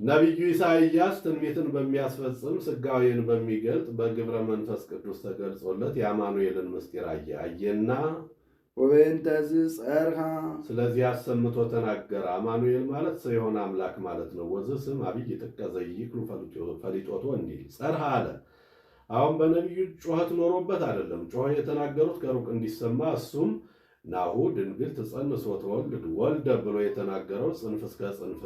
ነቢዩ ኢሳይያስ ትንቢትን በሚያስፈጽም ስጋዌን በሚገልጥ በግብረ መንፈስ ቅዱስ ተገልጾለት የአማኑኤልን ምስጢር አየና ወበእንተዝ ጸርሃ ስለዚህ አሰምቶ ተናገረ። አማኑኤል ማለት ሰው የሆነ አምላክ ማለት ነው። ወዝ ስም አብይ ጥቀ ዘይክሉ ፈሊጦቶ እንዲል ጸርሃ አለ። አሁን በነቢዩ ጩኸት ኖሮበት አይደለም። ጮኸ የተናገሩት ከሩቅ እንዲሰማ እሱም ናሁ ድንግል ትጸንስ ወትወልድ ወልደ ብሎ የተናገረው ጽንፍ እስከ ጽንፍ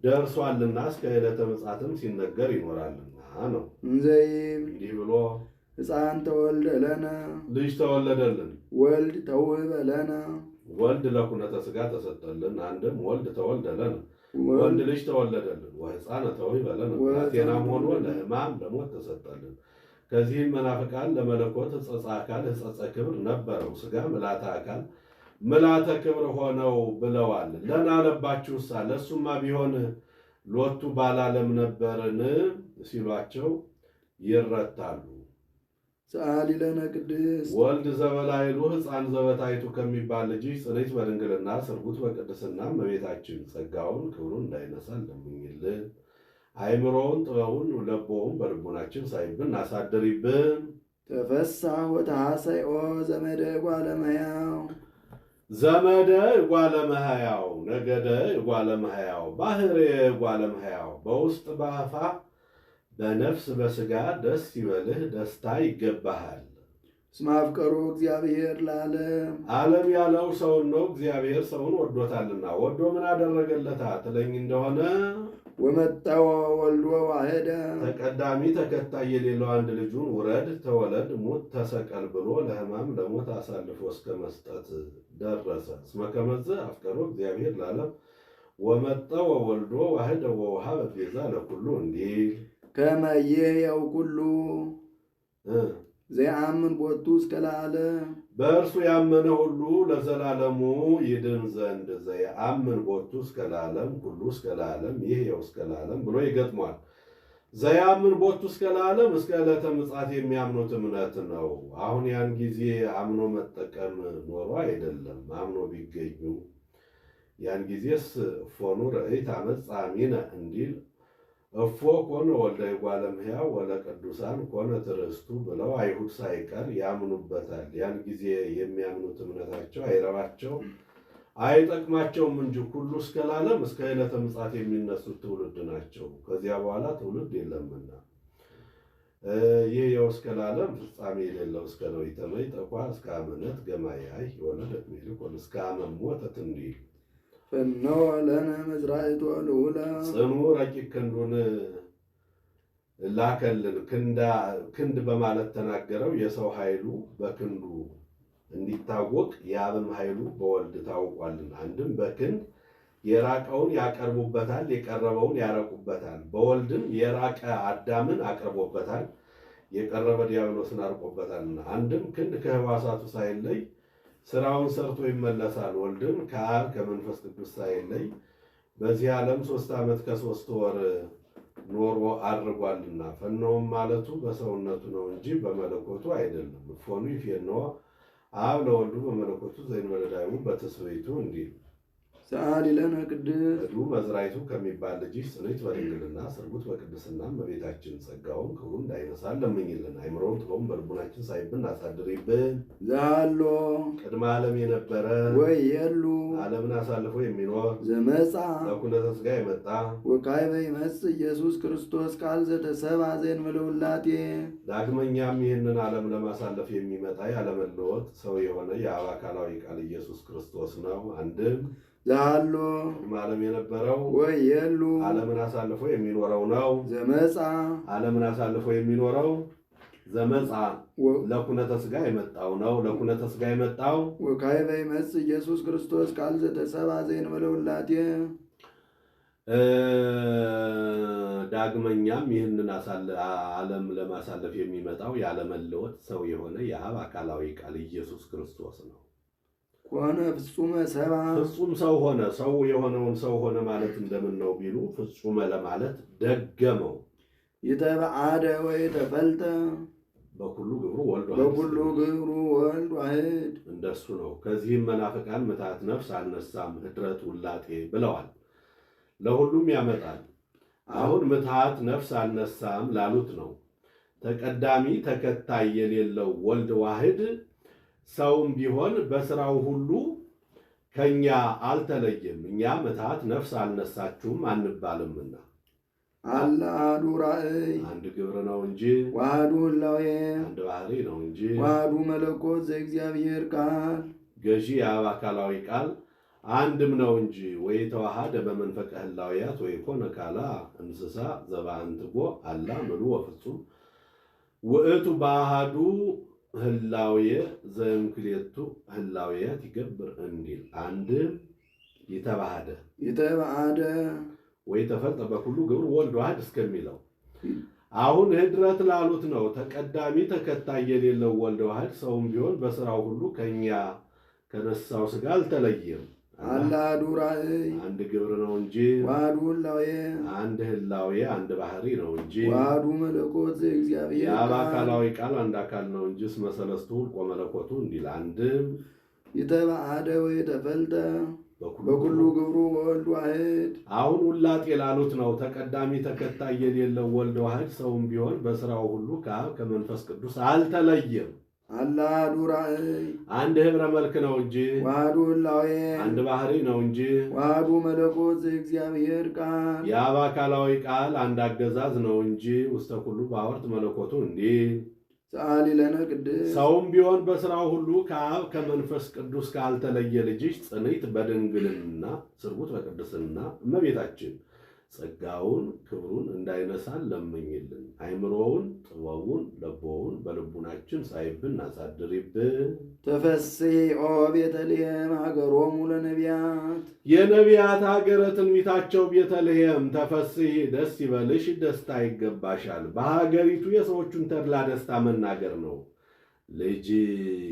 ደርሷልና እስከ ዕለተ ምጽአትም ሲነገር ይኖራልና ነው። እንዲህ ብሎ ሕፃን ተወልደ ለነ ልጅ ተወለደልን፣ ወልድ ተውህበ ለነ ወልድ ለኩነተ ሥጋ ተሰጠልን። አንድም ወልድ ተወልደ ለነ ወንድ ልጅ ተወለደልን። ወሕፃነ ተውህበ ለነ ብላቴናም ሆኖ ለሕማም ለሞት ተሰጠልን። ከዚህም መናፍቃን ለመለኮት ሕጸጸ አካል ሕጸጸ ክብር ነበረው፣ ሥጋ ምልዓተ አካል ምልዓተ ክብር ሆነው ብለዋል። ለና አለባችሁሳ ለእሱማ ቢሆን ሎቱ ባላለም ነበርን ሲሏቸው ይረታሉ። ሰአሊ ለነ ቅድስት ወልድ ዘበላይሉ ሕፃን ዘበታይቱ ከሚባል ልጅ ጽንዕት በድንግልና ስርጉት በቅድስና እመቤታችን ጸጋውን ክብሩን እንዳይነሳን ለምኝልን። አይምሮውን ጥበቡን ለቦውን በልቡናችን ሳይብን አሳድሪብን። ተፈሳህ ወተሐሰይ ኦ ዘመደ እጓለ እመሕያው ዘመደ እጓለ እመሕያው ነገደ እጓለ እመሕያው ባህሬ እጓለ እመሕያው በውስጥ በአፋ በነፍስ በሥጋ ደስ ይበልህ ደስታ ይገባሃል። እስመ አፍቀሮ እግዚአብሔር ለዓለም ዓለም ያለው ሰውን ነው። እግዚአብሔር ሰውን ወዶታልና። ወዶ ምን አደረገለታ ትለኝ እንደሆነ ወመጠወ ወልዶ ዋሕደ ተቀዳሚ ተከታይ የሌለው አንድ ልጁን ውረድ፣ ተወለድ፣ ሙት፣ ተሰቀል ብሎ ለሕማም ለሞት አሳልፎ እስከ መስጠት ደረሰ። እስመ ከመዝ አፍቀሮ እግዚአብሔር ለዓለም ወመጠወ ወልዶ ዋሕደ ወወሀበ ቤዛ ለኩሉ እንዲል ከመ ይሕየው ኩሉ ዘየአምን ቦቱ እስከ ለዓለም በእርሱ ያመነ ሁሉ ለዘላለሙ ይድን ዘንድ ዘየአምን ቦቱ እስከ ለዓለም ኩሉ እስከ ለዓለም ይሕየው እስከ ለዓለም ብሎ ይገጥሟል። ዘየአምን ቦቱ እስከ ለዓለም እስከ ዕለተ ምጽአት የሚያምኑት እምነት ነው። አሁን ያን ጊዜ አምኖ መጠቀም ኖሮ አይደለም። አምኖ ቢገኙ ያን ጊዜስ እፎኑ ርኢት አመጻሚነ እንዲል እፎ ኮነ ወልደ እጓለ እመሕያው ወለቅዱሳን ኮነ ትርእስቱ ብለው አይሁድ ሳይቀር ያምኑበታል። ያን ጊዜ የሚያምኑት እምነታቸው አይረባቸው አይጠቅማቸውም እንጂ ሁሉ እስከ ለዓለም እስከ ዕለተ ምጽአት የሚነሱት ትውልድ ናቸው። ከዚያ በኋላ ትውልድ የለምና ይህ የው እስከ ለዓለም ፍጻሜ የሌለው እስከ ነው ይተመይ ጠቋ እስከ አመነት ገማያይ የወለደት ሜልኮን እስከ አመን ሞተት እንዲል ፈነወ ለነ መዝራዕቶ ልዑለ ጽኑ ረቂቅ ክንዱን ላከልን። ክንድ በማለት ተናገረው። የሰው ኃይሉ በክንዱ እንዲታወቅ የአብም ኃይሉ በወልድ ታውቋልና። አንድም በክንድ የራቀውን ያቀርቡበታል፣ የቀረበውን ያረቁበታል። በወልድም የራቀ አዳምን አቅርቦበታል፣ የቀረበ ዲያብሎስን አርቆበታልና። አንድም ክንድ ከሕዋሳቱ ሳይለይ ስራውን ሰርቶ ይመለሳል። ወልድም ከአብ ከመንፈስ ቅዱስ ሳይለይ በዚህ ዓለም 3 ዓመት ከ3 ወር ኖሮ አድርጓልና። ፈነውም ማለቱ በሰውነቱ ነው እንጂ በመለኮቱ አይደለም። እፎኑ ይፌነወ አብ ለወልዱ በመለኮቱ ዘእንበለ ዳይሙ በትስብእቱ እንዲል ሰአሊ ለነ ቅድስት እዱ መዝራይቱ ከሚባል ልጅሽ ጽንዕት በድንግልና ስርጉት በቅድስና እመቤታችን ጸጋውን ክብሩን እንዳይነሳን ለምኝልን። አይምሮውን ጥበቡን በልቡናችን ሳይብን አሳድሪብን። ዛሎ ቅድመ ዓለም የነበረ ወየሉ ዓለምን አሳልፎ የሚኖር ዘመጻ ለኩነተ ሥጋ የመጣ ወካዕበ ይመጽእ ኢየሱስ ክርስቶስ ቃል ዘተሰብአ ዘእንበለ ውላቴ ዳግመኛም ይህንን ዓለም ለማሳለፍ የሚመጣ ያለመለወጥ ሰው የሆነ የአብ አካላዊ ቃል ኢየሱስ ክርስቶስ ነው። አንድም ዛሎ ቅድመ ዓለም የነበረው ወየሉ ዓለምን አሳልፎ የሚኖረው ነው። ዘመጻ ዓለምን አሳልፎ የሚኖረው ዘመጻ ለኩነተ ሥጋ የመጣው ነው። ለኩነተ ሥጋ የመጣው ወካዕበ ይመጽእ ኢየሱስ ክርስቶስ ቃል ዘተሰብአ ዘእንበለ ውላቴ ዳግመኛም ይህንን ዓለም ለማሳለፍ የሚመጣው ያለመለወጥ ሰው የሆነ የአብ አካላዊ ቃል ኢየሱስ ክርስቶስ ነው። ኮነ ፍጹመ ሰብአ ፍጹም ሰው ሆነ። ሰው የሆነውን ሰው ሆነ ማለት እንደምን ነው ቢሉ ፍጹመ ለማለት ደገመው። ይተበአደ ወይተፈልጠ በኩሉ ግብሩ ወልድ በኩሉ ግብሩ ወልድ ዋሕድ እንደሱ ነው። ከዚህም መናፍቃን ምትሃት ነፍስ አልነሳም ኅድረት ውላጤ ብለዋል። ለሁሉም ያመጣል። አሁን ምትሃት ነፍስ አልነሳም ላሉት ነው። ተቀዳሚ ተከታይ የሌለው ወልድ ዋሕድ ሰውም ቢሆን በስራው ሁሉ ከኛ አልተለየም። እኛ ምትሃት ነፍስ አልነሳችሁም አንባልምና አለ አሐዱ ራእይ አንድ ግብር ነው እንጂ ዋሕዱ ህላዌ አንድ ባህሪ ነው እንጂ ዋሕዱ መለኮት ዘእግዚአብሔር ቃል ገዢ የአብ አካላዊ ቃል አንድም ነው እንጂ ወይ ተዋሃደ በመንፈቀ ህላውያት ወይ ኮነ ካላ እንስሳ ዘባንትጎ አላ ምሉ ወፍጹም ውእቱ በአሐዱ ህላዌ ዘእምክልኤቱ ህላዌያት ይገብር እንዲል አንድ የተባሃደ ወይ ተፈልጠ በኩሉ ግብር ወልድ ዋሕድ እስከሚለው አሁን ኅድረት ላሉት ነው። ተቀዳሚ ተከታይ የሌለው ወልድ ዋሕድ ሰውም ቢሆን በስራው ሁሉ ከኛ ከነሳው ሥጋ አልተለየም። አለ አሐዱ ራእይ አንድ ግብር ነው እንጂ ዋሕዱ ህላዌ አንድ ህላዌ አንድ ባህሪ ነው እንጂ ዋሕዱ መለኮት ዘእግዚአብሔር የአብ አካላዊ ቃል አንድ አካል ነው እንጂ እስመ ሰለስቱ ውልቆ መለኮቱ እንዲል አንድም ይተበአደ ወይተፈልጠ በኩሉ ግብሩ ወልድ ዋሕድ አሁን ውላጤ ላሉት ነው። ተቀዳሚ ተከታይ የሌለው ወልድ ዋሕድ ሰውም ቢሆን በስራው ሁሉ ከአብ ከመንፈስ ቅዱስ አልተለየም። አለ አሐዱ ራእይ አንድ ኅብረ መልክ ነው እንጂ ዋሕዱ ህላዌ አንድ ባህሪ ነው እንጂ ዋሕዱ መለኮት ዘእግዚአብሔር ቃል የአብ አካላዊ ቃል አንድ አገዛዝ ነው እንጂ ውስተ ኩሉ በአወርት መለኮቱ እንዲል ሰአሊ ለነ ቅድስት ሰውም ቢሆን በሥራው ሁሉ ከአብ ከመንፈስ ቅዱስ ካልተለየ ልጅሽ ጽንዕት በድንግልና ስርጉት በቅድስና እመቤታችን ጸጋውን ክብሩን እንዳይነሳን ለምኝልን። አይምሮውን ጥበቡን ለቦውን በልቡናችን ሳይብን አሳድሪብን። ተፈሥሒ ኦ ቤተልሔም ሀገሮሙ ለነቢያት የነቢያት ሀገረ ትንቢታቸው ቤተልሔም ተፈሥሒ ደስ ይበልሽ፣ ደስታ ይገባሻል። በሀገሪቱ የሰዎቹን ተድላ ደስታ መናገር ነው። ልጅ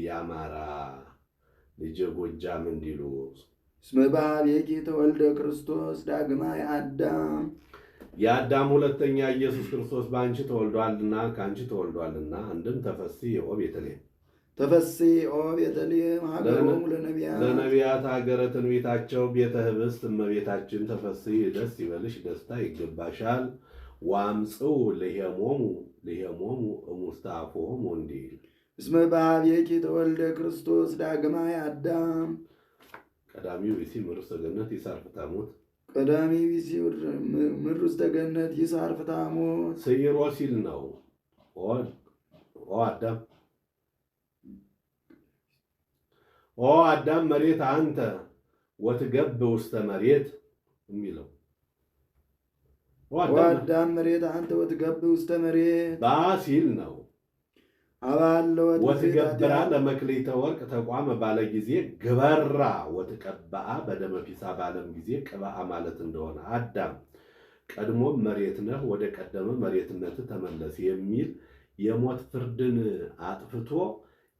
የአማራ ልጅ ጎጃም እንዲሉ እስመ በኀቤኪ ተወልደ ክርስቶስ ዳግማይ አዳም የአዳም ሁለተኛ ኢየሱስ ክርስቶስ በአንቺ ተወልዷልና ከአንቺ ተወልዷልና። አንድም ተፈሥሒ ኦ ቤተልሔም ተፈሥሒ ኦ ቤተልሔም ሀገሮሙ ለነቢያት ለነቢያት ሀገረ ትንቢታቸው ቤተ ኅብስት እመቤታችን ተፈሥሒ ደስ ይበልሽ፣ ደስታ ይገባሻል። ወአምጽኡ ልሔሞሙ እሙስተ አፍሆሙ እንዲል እስመ በኀቤኪ ተወልደ ክርስቶስ ዳግማይ አዳም ቀዳሚው ብእሲ ምሩስተ ገነት ይሣር ፍታሞት ቀዳሚ ብእሲ ምሩስተ ገነት ይሣር ፍታሞት ስዒሮ ሲል ነው። ኦ አዳም መሬት አንተ ወትገብ ውስተ መሬት የሚለው አዳም መሬት አንተ ወትገብ ውስተ መሬት ባሲል ነው። አባለወት ወትገብራ ለመክሊተ ወርቅ ተቋመ ባለ ጊዜ ግበራ ወትቀባአ በደመ ፊሳ ባለም ጊዜ ቅባአ ማለት እንደሆነ አዳም ቀድሞም መሬት ነህ ወደ ቀደመ መሬትነት ተመለስ የሚል የሞት ፍርድን አጥፍቶ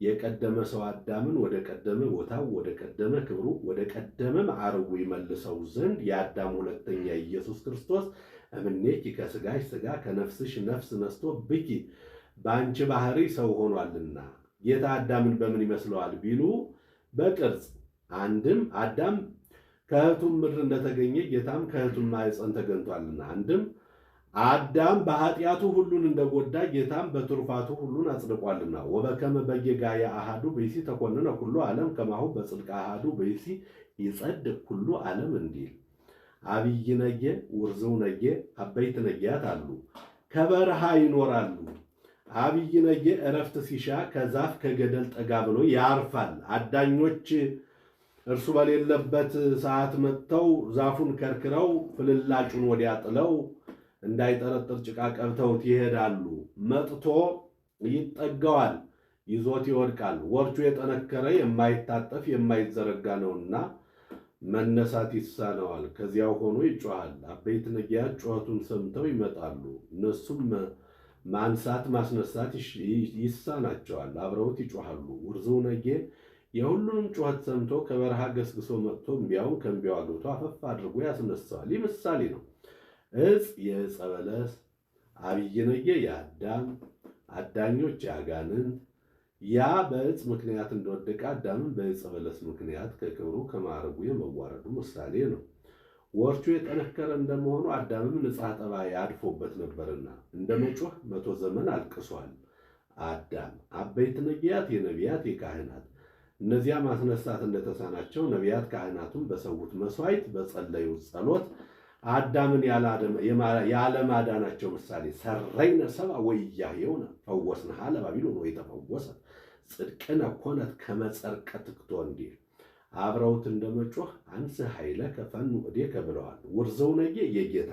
የቀደመ ሰው አዳምን ወደ ቀደመ ቦታው ወደ ቀደመ ክብሩ ወደ ቀደመ ማዕረጉ ይመልሰው ዘንድ የአዳም ሁለተኛ ኢየሱስ ክርስቶስ እምኔኪ ከስጋሽ ስጋ ከነፍስሽ ነፍስ ነስቶ ብኪ በአንቺ ባህሪ ሰው ሆኗልና። ጌታ አዳምን በምን ይመስለዋል ቢሉ በቅርጽ አንድም አዳም ከእህቱም ምድር እንደተገኘ ጌታም ከእህቱም ማኅፀን ተገኝቷልና። አንድም አዳም በኃጢአቱ ሁሉን እንደጎዳ ጌታም በትሩፋቱ ሁሉን አጽድቋልና። ወበከመ በጌጋየ አሐዱ ብእሲ ተኮንነ ኩሉ ዓለም ከማሁ በጽድቅ አሐዱ ብእሲ ይጸድቅ ኩሉ ዓለም እንዲል አብይ ነጌ ውርዝው ነጌ አበይት ነጌያት አሉ፣ ከበረሃ ይኖራሉ። አብይ ነጌ እረፍት ሲሻ ከዛፍ ከገደል ጠጋ ብሎ ያርፋል። አዳኞች እርሱ በሌለበት ሰዓት መጥተው ዛፉን ከርክረው ፍልላጩን ወዲያ ጥለው እንዳይጠረጥር ጭቃ ቀብተውት ይሄዳሉ። መጥቶ ይጠጋዋል፣ ይዞት ይወድቃል። ወርቹ የጠነከረ የማይታጠፍ የማይዘረጋ ነውና መነሳት ይሳነዋል። ከዚያው ሆኖ ይጮሃል። አበይት ነጌያት ጩኸቱን ሰምተው ይመጣሉ። እነሱም ማንሳት ማስነሳት ይሳናቸዋል። አብረውት ይጮሃሉ። ውርዝው ነጌ የሁሉንም ጩኸት ሰምቶ ከበረሃ ገስግሶ መጥቶ እምቢያውን ከእምቢያው አግብቶ አፈፍ አድርጎ ያስነሳዋል። ይህ ምሳሌ ነው። ዕፅ የዕፀ በለስ፣ አብይ ነጌ የአዳም አዳኞች የአጋንንት ያ በዕፅ ምክንያት እንደወደቀ አዳምን በዕፀ በለስ ምክንያት ከክብሩ ከማዕረጉ የመዋረዱ ምሳሌ ነው። ወርቹ የጠነከረ እንደመሆኑ አዳምም ንጽሐ ጠባይ አድፎበት ነበርና እንደ መጮህ 100 ዘመን አልቅሷል። አዳም አበይት ነጌያት የነቢያት የካህናት እነዚያ ማስነሳት እንደተሳናቸው ነቢያት ካህናቱም በሰዉት መስዋዕት በጸለዩት ጸሎት አዳምን ያለማዳናቸው ምሳሌ ሰረይነ ሰብአ ወኢያሕየውነ ፈወስንሃ ለባቢሎን ወኢተፈወሰ ጽድቅነ ኮነት ከመ ጸርቀ ትክቶ እንዲል አብረውት እንደመጮህ አንስ ኃይለ ከፈኑ እዴከ ብለዋል። ውርዘው ነጌ የጌታ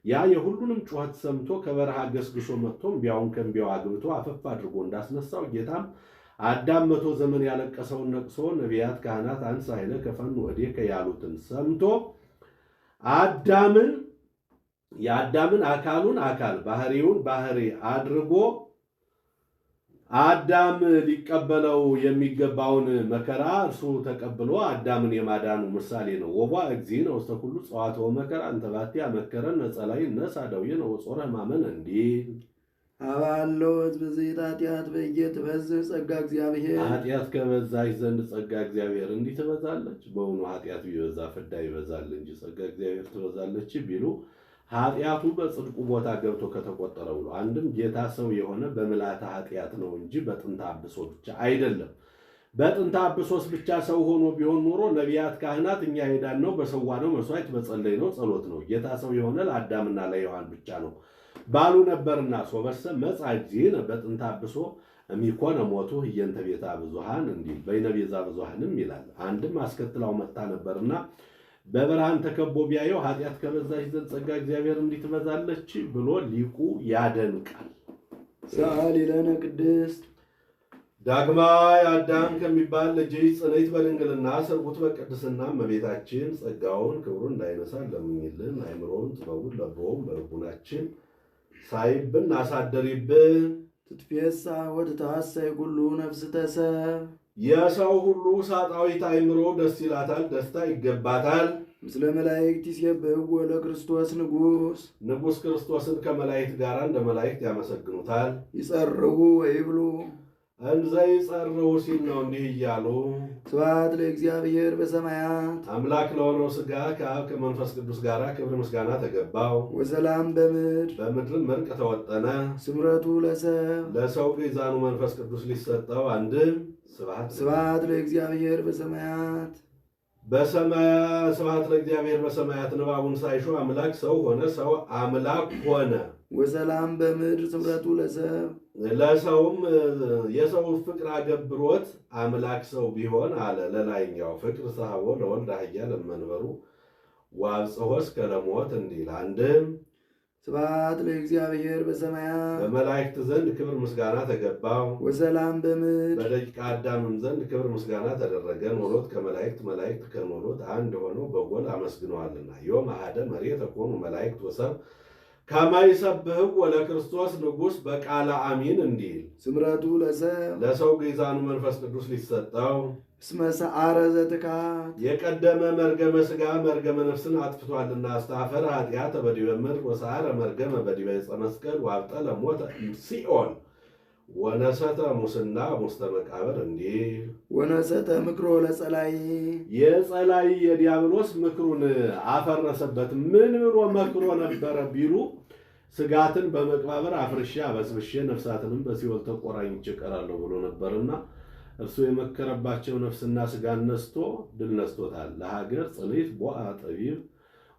ያ የሁሉንም ጩኸት ሰምቶ ከበረሃ ገስግሶ መጥቶ እምቢያውን ከእምቢያው አግብቶ አፈፍ አድርጎ እንዳስነሳው ጌታም አዳም 100 ዘመን ያለቀሰውን ነቅሶ ነቢያት ካህናት አንስ ኃይለ ከፈኑ እዴከ ያሉትን ሰምቶ የአዳምን አካሉን አካል ባህሪውን ባህሪ አድርጎ አዳም ሊቀበለው የሚገባውን መከራ እርሱ ተቀብሎ አዳምን የማዳኑ ምሳሌ ነው። ወባ እግዚእነ ውስተ ኩሉ ጸዋትወ መከራ እንተ ባቲ አመከረነ ጸላይ ነሣ ደዌነ ወጾረ ሕማመነ እንዲል አባሎት ብዝት ኃጢአት በየት በዝህ ጸጋ እግዚአብሔር ኃጢአት ከበዛች ዘንድ ጸጋ እግዚአብሔር እንዲህ ትበዛለች። በእውኑ ኃጢአት ቢበዛ ፍዳ ይበዛል እንጂ ጸጋ እግዚአብሔር ትበዛለች ቢሉ ኃጢአቱ በጽድቁ ቦታ ገብቶ ከተቆጠረ ብሎ አንድም ጌታ ሰው የሆነ በምልአተ ኃጢአት ነው እንጂ በጥንተ አብሶ ብቻ አይደለም። በጥንተ አብሶስ ብቻ ሰው ሆኖ ቢሆን ኖሮ ነቢያት ካህናት እኛ ሄዳን ነው በሰዋነው መስዋዕት በጸለይ ነው ጸሎት ነው። ጌታ ሰው የሆነ ለአዳምና ለሔዋን ብቻ ነው ባሉ ነበርና ሶበሰ መጽአ እግዚእነ በጥንተ አብሶ እሚኮነ ሞቱ ህየንተ ቤዛ ብዙኃን እንዲል በይነ ቤዛ ብዙኃንም ይላል። አንድም አስከትላው መጣ ነበርና በብርሃን ተከቦ ቢያየው ኃጢአት ከበዛች ዘንድ ጸጋ እግዚአብሔር እንዲህ ትበዛለች ብሎ ሊቁ ያደንቃል። ሰአሊ ለነ ቅድስት ዳግማይ አዳም ከሚባል ልጅሽ ጽንዕት በድንግልና ስርጉት በቅድስና እመቤታችን ጸጋውን ክብሩን እንዳይነሳ ለምኝልን። አይምሮውን ጥበቡን ለቦውን በልቡናችን ሳይብን አሳደሪብን። ትትፌሳ ወትታሰይ ኩሉ ነፍስ ተሰብ የሰው ሁሉ ሳጣዊት አይምሮ ደስ ይላታል፣ ደስታ ይገባታል። ምስለ መላእክት ይሴብሕዎ ለክርስቶስ ንጉሥ ንጉሥ ክርስቶስን ከመላእክት ጋር እንደ መላእክት ያመሰግኑታል። ይጸርሁ ወይብሉ እንዘ ይጸርሁ ሲል ነው እንዲህ እያሉ ስብሐት ለእግዚአብሔር በሰማያት አምላክ ለሆነው ሥጋ ከአብ ከመንፈስ ቅዱስ ጋር ክብር ምስጋና ተገባው። ወሰላም በምድር በምድርም እርቅ ተወጠነ። ስምረቱ ለሰብ ለሰው ግዛኑ መንፈስ ቅዱስ ሊሰጠው አንድም ስብሐት ለእግዚአብሔር በሰማያት ስብሐት ለእግዚአብሔር በሰማያት ንባቡን ሳይሹ አምላክ ሰው ሆነ፣ ሰው አምላክ ሆነ። ወሰላም በምድር ስምረቱ ለሰብ ለሰውም የሰው ፍቅር አገብሮት አምላክ ሰው ቢሆን አለ ለላይኛው ፍቅር ሰሐቦ ለወልድ አህያ ለመንበሩ ወአብጽሖ እስከ ለሞት እንዲል አንድም ስብሐት ለእግዚአብሔር በሰማያት በመላእክት ዘንድ ክብር ምስጋና ተገባው። ወሰላም በምድር በደቂቀ አዳምም ዘንድ ክብር ምስጋና ተደረገ። ኖሎት ከመላእክት መላእክት ከኖሎት አንድ ሆነው በጎል አመስግነዋልና ዮም አሐደ መሬት ተኮኑ መላእክት ወሰብ ከመ ይሰብሕዎ ለክርስቶስ ንጉሥ በቃለ አሚን እንዲል ስምረቱ ለሰብ ለሰው ግዛኑ መንፈስ ቅዱስ ሊሰጠው እስመ ሰዓረ ዘትካት የቀደመ መርገመ ሥጋ መርገመ ነፍስን አጥፍቷልና አስተኀፈረ ኃጢአተ በዲበ ምድር ወሰዓረ መርገመ በዲበ ዕፀ መስቀል ወአብጠለ ሞተ ሲኦል ወነሰተ ሙስና ሙስተ መቃብር እንዲል ወነሰተ ምክሮ ለጸላይ የጸላይ የዲያብሎስ ምክሩን አፈረሰበት። ምን ብሎ መክሮ ነበረ ቢሉ ስጋትን በመቅባበር አፍርሼ አበስብሼ ነፍሳትንም በሲኦል ተቆራኝቼ እቀራለሁ ብሎ ነበርና እርሱ የመከረባቸው ነፍስና ስጋን ነስቶ ድል ነስቶታል። ለሀገር ጽንዕት ቦአ ጠቢብ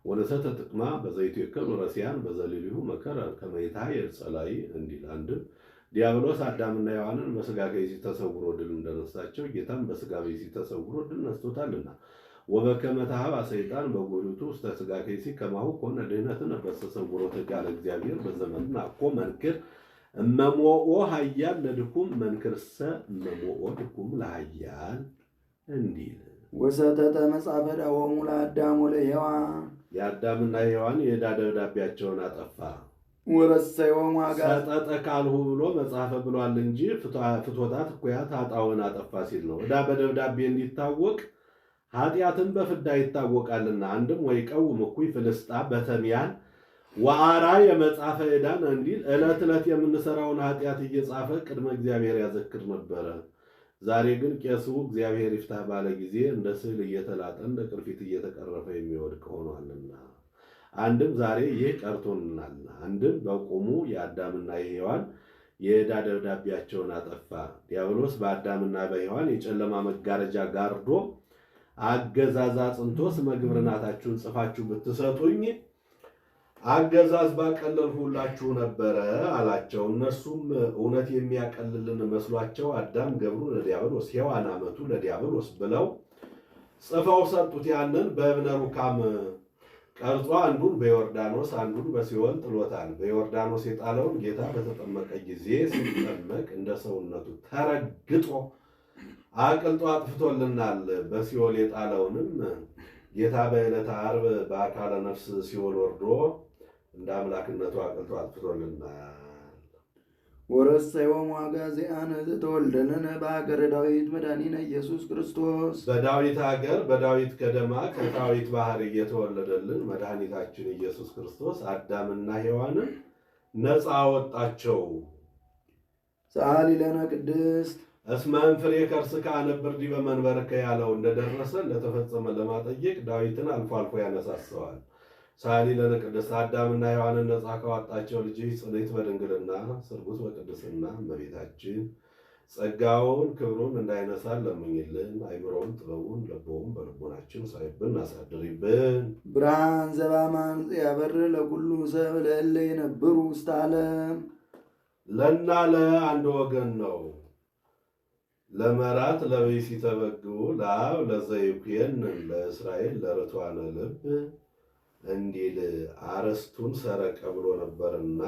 ወነሰተ ጥቅማ በዘይቱ የከሉ ረሲያን በዘሌሊሁ መከረ ከመ ይትሐየል ጸላይ እንዲል አንድም ዲያብሎስ አዳምና ሔዋንን በስጋ ከይሲ ተሰውሮ ድል እንደነሳቸው ጌታም በስጋ ከይሲ ተሰውሮ ድል ነስቶታልና ወበከመ ተኀባ ሰይጣን በጉልቱ ውስተ ስጋ ከይሲ ከማሁ ኮነ ድኅነትነ በተሰውሮ ተጋለ እግዚአብሔር በዘመንና እኮ መንክር እመሞኦ ኃያል ለድኩም መንክርሰ እመሞኦ ድኩም ለኃያል እንዲል ወሰተተ መጽሐፈ ዳሆሙ ለአዳም ወለሔዋን የአዳምና ሔዋን የዕዳ ደብዳቤያቸውን አጠፋ። ወረሰዮሙ አጋዕዝተ ሰጠጠ ካልሁ ብሎ መጽሐፈ ብሏል እንጂ ፍቶታት እኩያት ኃጣውን አጠፋ ሲል ነው። ዕዳ በደብዳቤ እንዲታወቅ ኃጢአትን በፍዳ ይታወቃልና አንድም ወይቀውም እኩይ ፍልስጣ በተሚያን ወአራ የመጽሐፈ ዕዳን እንዲል ዕለት ዕለት የምንሰራውን ኃጢአት እየጻፈ ቅድመ እግዚአብሔር ያዘክር ነበረ። ዛሬ ግን ቄሱ እግዚአብሔር ይፍታህ ባለ ጊዜ እንደ ስዕል እየተላጠ እንደ ቅርፊት እየተቀረፈ የሚወድቅ ሆኗልና አንድም ዛሬ ይህ ቀርቶናልና አንድም በቁሙ የአዳምና የሔዋን የዕዳ ደብዳቤያቸውን አጠፋ። ዲያብሎስ በአዳምና በሔዋን የጨለማ መጋረጃ ጋርዶ አገዛዝ አጽንቶ ስመ ግብርናታችሁን ጽፋችሁ ብትሰጡኝ አገዛዝ ባቀለልሁላችሁ ነበረ አላቸው። እነሱም እውነት የሚያቀልልን መስሏቸው አዳም ገብሩ ለዲያብሎስ ሔዋን አመቱ ለዲያብሎስ ብለው ጽፈው ሰጡት። ያንን በእብነ ሩካም ቀርጾ አንዱን በዮርዳኖስ አንዱን በሲኦል ጥሎታል። በዮርዳኖስ የጣለውን ጌታ በተጠመቀ ጊዜ ሲጠመቅ እንደ ሰውነቱ ተረግጦ አቅልጦ አጥፍቶልናል። በሲኦል የጣለውንም ጌታ በዕለተ ዓርብ በአካለ ነፍስ ሲኦል ወርዶ እንደ አምላክነቱ አቅልጦ አጥፍቶልናል። ወረሰዮሙ አጋዕዝያነ ዘተወልደ ለነ በሀገረ ዳዊት መድኃኒነ ኢየሱስ ክርስቶስ በዳዊት ሀገር በዳዊት ከተማ ከዳዊት ባህር እየተወለደልን መድኃኒታችን ኢየሱስ ክርስቶስ አዳምና ሔዋንን ነፃ አወጣቸው። ሰአሊ ለነ ቅድስት እስመ እምፍሬ ከርስከ አነብር ዲበ መንበርከ ያለው እንደደረሰ እንደተፈጸመ ለማጠየቅ ዳዊትን አልፎ አልፎ ያነሳሰዋል። ሰአሊ ለነ ቅድስት አዳምና ሔዋንን ነፃ ካወጣቸው ልጅ ጽንዕት በድንግልና ስርጉት በቅድስና እመቤታችን ጸጋውን ክብሩን እንዳይነሳን ለምኝልን። አይምሮውን ጥበቡን ለቦውን በልቦናችን ሳይብን አሳድሪብን። ብርሃን ዘባማን ያበር ለኩሉ ሰብ ለእለ የነብሩ ውስተ ዓለም ለና ለአንድ ወገን ነው። ለመራት ለብእሲ ተበግቡ ለአብ ለዘይኩየንን ለእስራኤል ለርቷነ ልብ እንዲል አረስቱን ሰረቀ ብሎ ነበርና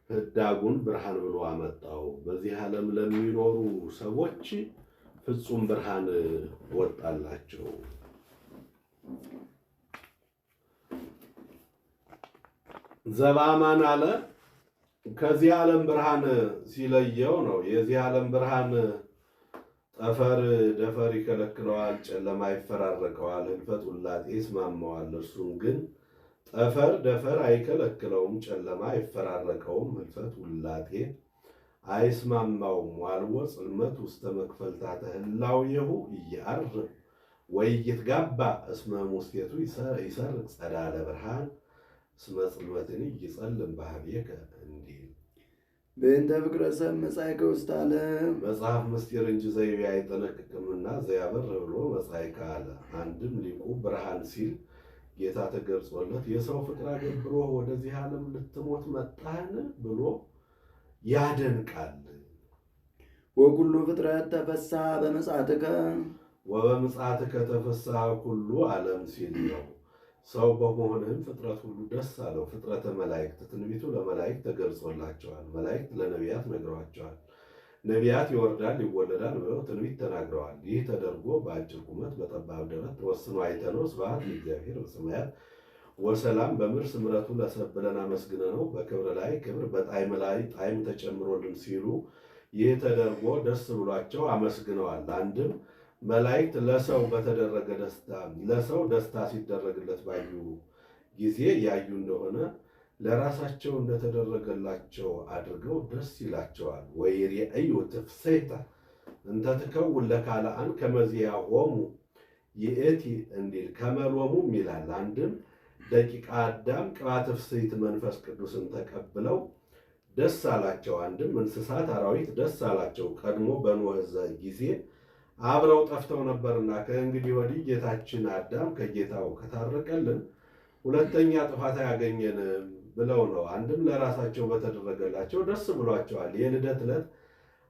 ህዳጉን ብርሃን ብሎ አመጣው። በዚህ ዓለም ለሚኖሩ ሰዎች ፍጹም ብርሃን ወጣላቸው። ዘባማን አለ ከዚህ ዓለም ብርሃን ሲለየው ነው። የዚህ ዓለም ብርሃን ጠፈር ደፈር ይከለክለዋል፣ ጨለማ ይፈራረቀዋል፣ ህልፈት ውላጤ ይስማማዋል። እርሱም ግን ጠፈር ደፈር አይከለክለውም፣ ጨለማ አይፈራረቀውም፣ ህልፈት ውላጤ አይስማማውም። ዋልቦ ጽልመት ውስተ መክፈልታተ ህላዌሁ ኢየዐርብ ወኢይትጋባ እስመ ሙስቴቱ ይሰርቅ ጸዳለ ብርሃን እስመ ጽልመትኒ ይጸልም ባህቤከ እንዲል በእንተ ፍቅረ ሰብ መጻእከ ውስተ ዓለም መጽሐፍ ምስጢር እንጂ ዘይቤ አይጠነቅቅምና ዘያበር ብሎ መጻእከ አለ። አንድም ሊቁ ብርሃን ሲል ጌታ ተገልጾለት የሰው ፍቅር አገብሮ ወደዚህ ዓለም ልትሞት መጣህን ብሎ ያደንቃል። ወኩሉ ፍጥረት ተፈስሐ በመጽአትከ ወበምጽአትከ ተፈስሐ ኩሉ ዓለም ሲል ነው። ሰው በመሆንህም ፍጥረት ሁሉ ደስ አለው። ፍጥረተ መላእክት ትንቢቱ ለመላእክት ተገልጾላቸዋል። መላእክት ለነቢያት ነግረዋቸዋል። ነቢያት ይወርዳል ይወለዳል ብለው ትንቢት ተናግረዋል። ይህ ተደርጎ በአጭር ቁመት በጠባብ ደረት ተወስኖ አይተነው ስብሐት ለእግዚአብሔር በሰማያት ወሰላም በምድር ስምረቱ ለሰብ ብለን አመስግነነው በክብር ላይ ክብር በጣዕም ላይ ጣዕም ተጨምሮልን ሲሉ ይህ ተደርጎ ደስ ብሏቸው አመስግነዋል። አንድም መላእክት ለሰው በተደረገ ደስታ ለሰው ደስታ ሲደረግለት ባዩ ጊዜ ያዩ እንደሆነ ለራሳቸው እንደተደረገላቸው አድርገው ደስ ይላቸዋል። ወይሬእዩ ትፍሥሕተ እንተ ትከውን ለካልአን ከመዚያሆሙ ይእቲ እንዲል ከመሎሙም ይላል። አንድም ደቂቀ አዳም ቅባተ ፍሥሕት መንፈስ ቅዱስን ተቀብለው ደስ አላቸው። አንድም እንስሳት አራዊት ደስ አላቸው። ቀድሞ በኖኅ ጊዜ አብረው ጠፍተው ነበርና ከእንግዲህ ወዲህ ጌታችን አዳም ከጌታው ከታረቀልን ሁለተኛ ጥፋት አያገኘንም ብለው ነው። አንድም ለራሳቸው በተደረገላቸው ደስ ብሏቸዋል። የልደት ዕለት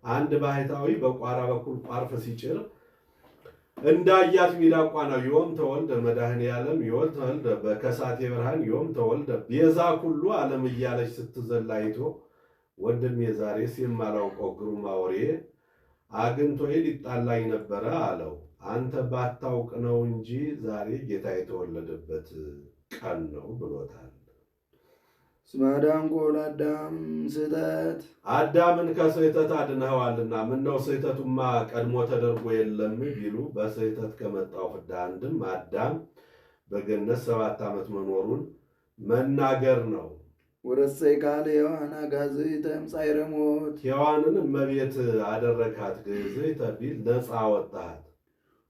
አንድ ባህታዊ በቋራ በኩል ቋርፍ ሲጭር እንዳያት ሚዳቋ ነው። ዮም ተወልደ መድኃኔ ዓለም ዮም ተወልደ በከሳቴ ብርሃን ዮም ተወልደ ቤዛ ኩሉ ዓለም እያለች ስትዘላ አይቶ ወንድሜ ዛሬስ የማላውቀው ግሩም አውሬ አግኝቶኝ ሊጣላኝ ነበረ አለው። አንተ ባታውቅ ነው እንጂ ዛሬ ጌታ የተወለደበት ቀን ነው ብሎታል። እስመ አዳንኮ ለአዳም ስህተት አዳምን ከስህተት አድነኸዋልና ምነው ስህተቱማ ቀድሞ ተደርጎ የለም ቢሉ በስህተት ከመጣው ፍዳ አንድም አዳም በገነት 7 ዓመት መኖሩን መናገር ነው። ወረሰይ ቃል ሔዋን አጋዝእተ እምጻዕረ ሞት ሔዋንን እመቤት አደረካት ግዝእተ ቢል ነፃ ወጣት።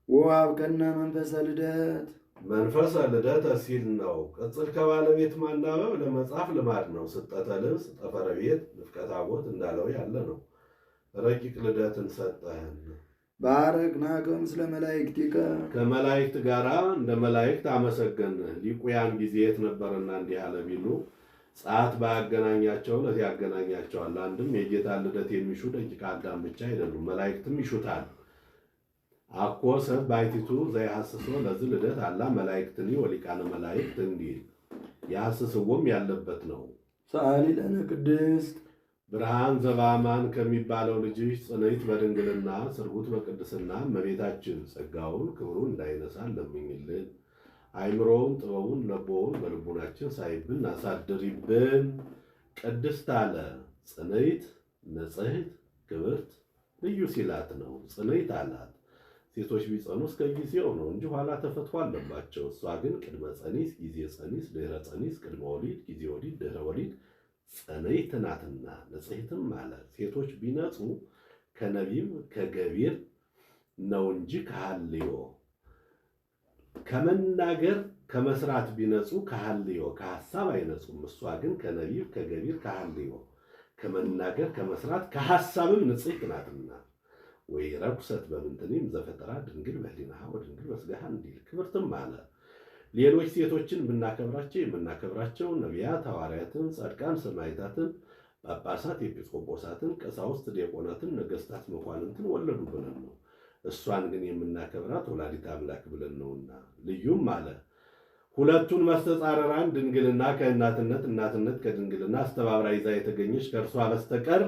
ወወሀብከነ መንፈሰ ልደት መንፈሰ ልደት ሲል ነው። ቅጽል ከባለቤት ማናበብ ለመጽሐፍ ልማድ ነው። ስጠተ ልብስ ጠፈረ ቤት ንፍቀ ታቦት እንዳለው ያለ ነው። ረቂቅ ልደትን ሰጠህን። ባረክናከ ምስለ መላእክቲከ ከመላእክት ጋር እንደ መላእክት አመሰገንህ። ሊቁ ያን ጊዜ የት ነበርና እንዲህ አለ ቢሉ ጸአት ባያገናኛቸው ዕለት ያገናኛቸዋል። አንድም የጌታ ልደት የሚሹ ደቂቀ አዳም ብቻ አይደሉም፣ መላእክትም ይሹታል። አኮ ሰብ ባይቲቱ ዘይሐስሶ ለዚህ ልደት አላ መላእክትኒ ወሊቃነ መላእክት እንዲል የሐስስዎም ያለበት ነው። ሰአሊ ለነ ቅድስት ብርሃን ዘባማን ከሚባለው ልጅሽ ጽንዕት በድንግልና ስርጉት በቅድስና እመቤታችን ጸጋውን ክብሩን እንዳይነሳን ለምኝልን። አይምሮውን ጥበቡን ለቦውን በልቡናችን ሳይብን አሳድሪብን። ቅድስት አለ ጽንዕት ንጽሕት ክብርት ልዩ ሲላት ነው። ጽንዕት አላት ሴቶች ቢጸኑ እስከ ጊዜው ነው እንጂ ኋላ ተፈትሖ አለባቸው። እሷ ግን ቅድመ ጸኒስ፣ ጊዜ ጸኒስ፣ ድህረ ጸኒስ፣ ቅድመ ወሊድ፣ ጊዜ ወሊድ፣ ድህረ ወሊድ ጽንዕት ናትና። ንጽሕትም አለ ሴቶች ቢነጹ ከነቢብ ከገቢር ነው እንጂ ከሐልዮ ከመናገር ከመስራት ቢነጹ ከሐልዮ ከሐሳብ አይነጹም። እሷ ግን ከነቢብ ከገቢር ከሐልዮ ከመናገር ከመስራት ከሐሳብም ንጽሕት ናትና። ወይ ረኩሰት በምንትኒም ዘፈጠራ ድንግል በህሊናሃ ወድንግል በስጋሃ እንዲል ክብርትም አለ። ሌሎች ሴቶችን ብናከብራቸው የምናከብራቸው ነቢያት፣ ሐዋርያትን፣ ጻድቃን፣ ሰማዕታትን፣ ጳጳሳት፣ ኤጲስቆጶሳትን፣ ቀሳውስት፣ ዲያቆናትን፣ ነገሥታት፣ መኳንንትን ወለዱ ብለን ነው። እሷን ግን የምናከብራት ወላዲተ አምላክ ብለን ነውና። ልዩም አለ ሁለቱን መስተጻረራን ድንግልና ከእናትነት እናትነት ከድንግልና አስተባብራ ይዛ የተገኘች ከእርሷ በስተቀር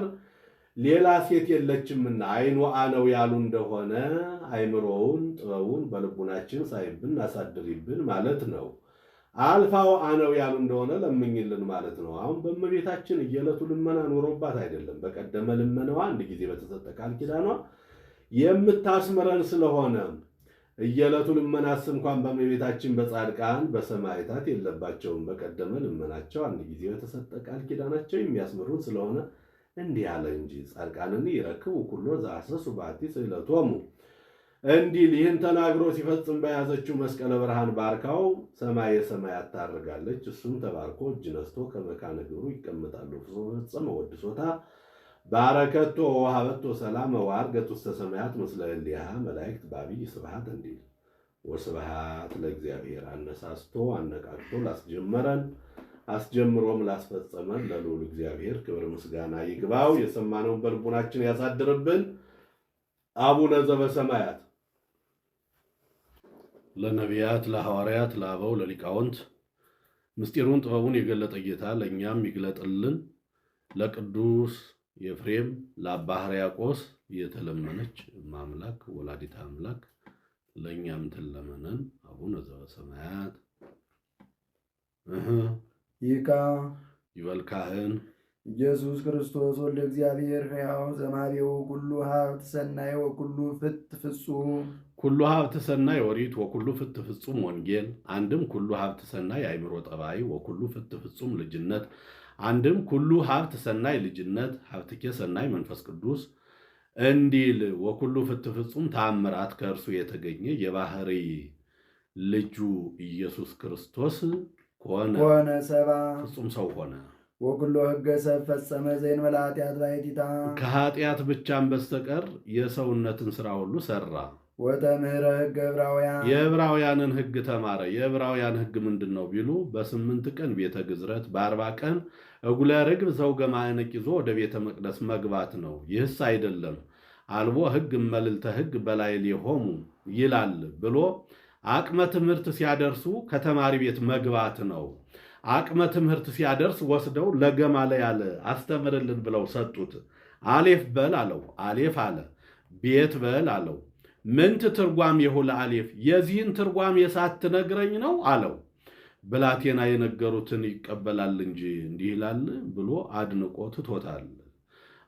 ሌላ ሴት የለችምና አይኑ አነው ያሉ እንደሆነ አይምሮውን ጥበቡን በልቡናችን ሳይብን አሳድሪብን ማለት ነው። አልፋው አነው ያሉ እንደሆነ ለምኝልን ማለት ነው። አሁን በእመቤታችን እየዕለቱ ልመና ኖሮባት አይደለም። በቀደመ ልመናዋ አንድ ጊዜ በተሰጠ ቃል ኪዳኗ የምታስምረን ስለሆነ እየዕለቱ ልመናስ እንኳን በእመቤታችን በጻድቃን በሰማዕታት የለባቸውም። በቀደመ ልመናቸው አንድ ጊዜ በተሰጠ ቃል ኪዳናቸው የሚያስምሩን ስለሆነ እንዲህ አለ እንጂ ጻድቃንን ይረክቡ ኩሎ ዘአሰሱ በአቲ ስእለቶሙ እንዲል ይህን ተናግሮ ሲፈጽም በያዘችው መስቀለ ብርሃን ባርካው ሰማየ ሰማያት ታርጋለች። እሱም ተባርኮ እጅ ነስቶ ከመካነ ግብሩ ይቀመጣሉ። ፈጸመ ወድሶታ ባረከቶ ወሀበቶ ሰላም ወዐርገት ውስተ ሰማያት ምስለ እሊሃ መላእክት በዐቢይ ስብሐት እንዲል ወስብሐት ለእግዚአብሔር። አነሳስቶ አነቃቅቶ ላስጀመረን አስጀምሮም ላስፈጸመን ለልዑል እግዚአብሔር ክብር ምስጋና ይግባው። የሰማነውን በልቡናችን ያሳድርብን። አቡነ ዘበሰማያት ለነቢያት ለሐዋርያት ለአበው ለሊቃውንት ምስጢሩን ጥበቡን የገለጠ ጌታ ለእኛም ይግለጥልን። ለቅዱስ ኤፍሬም ለአባ ሕርያቆስ የተለመነች ማምላክ ወላዲተ አምላክ ለእኛም ትለመነን። አቡነ ዘበሰማያት ይካ ይበል ካህን ኢየሱስ ክርስቶስ ወልደ እግዚአብሔር ሕያው ዘማሪው ኩሉ ሀብት ሰናይ ወኩሉ ፍት ፍጹም ኩሉ ሀብት ሰናይ ኦሪት ወኩሉ ፍት ፍጹም ወንጌል። አንድም ኩሉ ሀብት ሰናይ አእምሮ ጠባይ ወኩሉ ፍት ፍጹም ልጅነት። አንድም ኩሉ ሀብት ሰናይ ልጅነት ሀብትኬ ሰናይ መንፈስ ቅዱስ እንዲል ወኩሉ ፍት ፍጹም ተአምራት ከእርሱ የተገኘ የባህሪ ልጁ ኢየሱስ ክርስቶስ ሆነ ሰባ ፍጹም ሰው ሆነ። ወኩሎ ሕገ ሰብ ፈጸመ ዘእንበለ ኃጢአት ባሕቲታ ከኃጢአት ብቻም በስተቀር የሰውነትን ሥራ ሁሉ ሠራ። ወተምህረ ሕገ ዕብራውያን የዕብራውያንን ሕግ ተማረ። የዕብራውያን ሕግ ምንድን ነው ቢሉ በ8 ቀን ቤተ ግዝረት በ40 ቀን እጉለ ርግብ ዘውገ ማዕነቅ ይዞ ወደ ቤተ መቅደስ መግባት ነው። ይህስ አይደለም አልቦ ሕግ እመልዕልተ ሕግ በላዕሌሆሙ ይላል ብሎ አቅመ ትምህርት ሲያደርሱ ከተማሪ ቤት መግባት ነው። አቅመ ትምህርት ሲያደርስ ወስደው ለገማልያል አስተምርልን ብለው ሰጡት። አሌፍ በል አለው። አሌፍ አለ። ቤት በል አለው። ምንት ትርጓም የሁለ አሌፍ የዚህን ትርጓም ሳትነግረኝ ነው አለው። ብላቴና የነገሩትን ይቀበላል እንጂ እንዲህ ይላል ብሎ አድንቆ ትቶታል።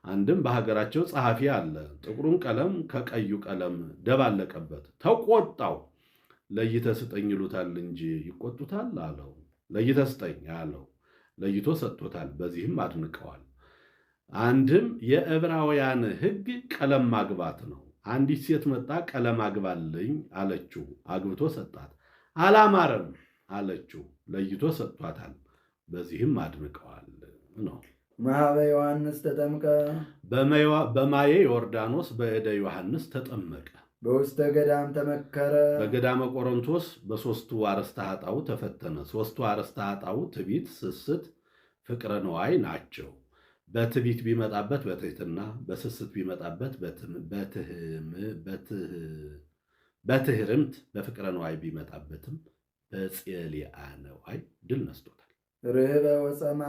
አንድም በሀገራቸው ጸሐፊ አለ። ጥቁሩን ቀለም ከቀዩ ቀለም ደባለቀበት። ተቆጣው። ለይተህ ስጠኝ ይሉታል እንጂ ይቆጡታል አለው። ለይተህ ስጠኝ አለው። ለይቶ ሰጥቶታል። በዚህም አድንቀዋል። አንድም የዕብራውያን ሕግ ቀለም ማግባት ነው። አንዲት ሴት መጣ፣ ቀለም አግባልኝ አለችው። አግብቶ ሰጣት። አላማረም አለችው። ለይቶ ሰጥቷታል። በዚህም አድንቀዋል ነው። ማኅበ ዮሐንስ ተጠምቀ በማየ ዮርዳኖስ በእደ ዮሐንስ ተጠመቀ። በውስተ ገዳም ተመከረ በገዳመ ቆሮንቶስ በሦስቱ አርእስተ ኃጣው ተፈተነ። ሦስቱ አርእስተ ኃጣው ትዕቢት፣ ስስት፣ ፍቅረ ነዋይ ናቸው። በትዕቢት ቢመጣበት በትሕትና፣ በስስት ቢመጣበት በትሕርምት፣ በፍቅረ ነዋይ ቢመጣበትም በጽልአ ነዋይ ድል ነስቶታል። ርህበ ወጸማ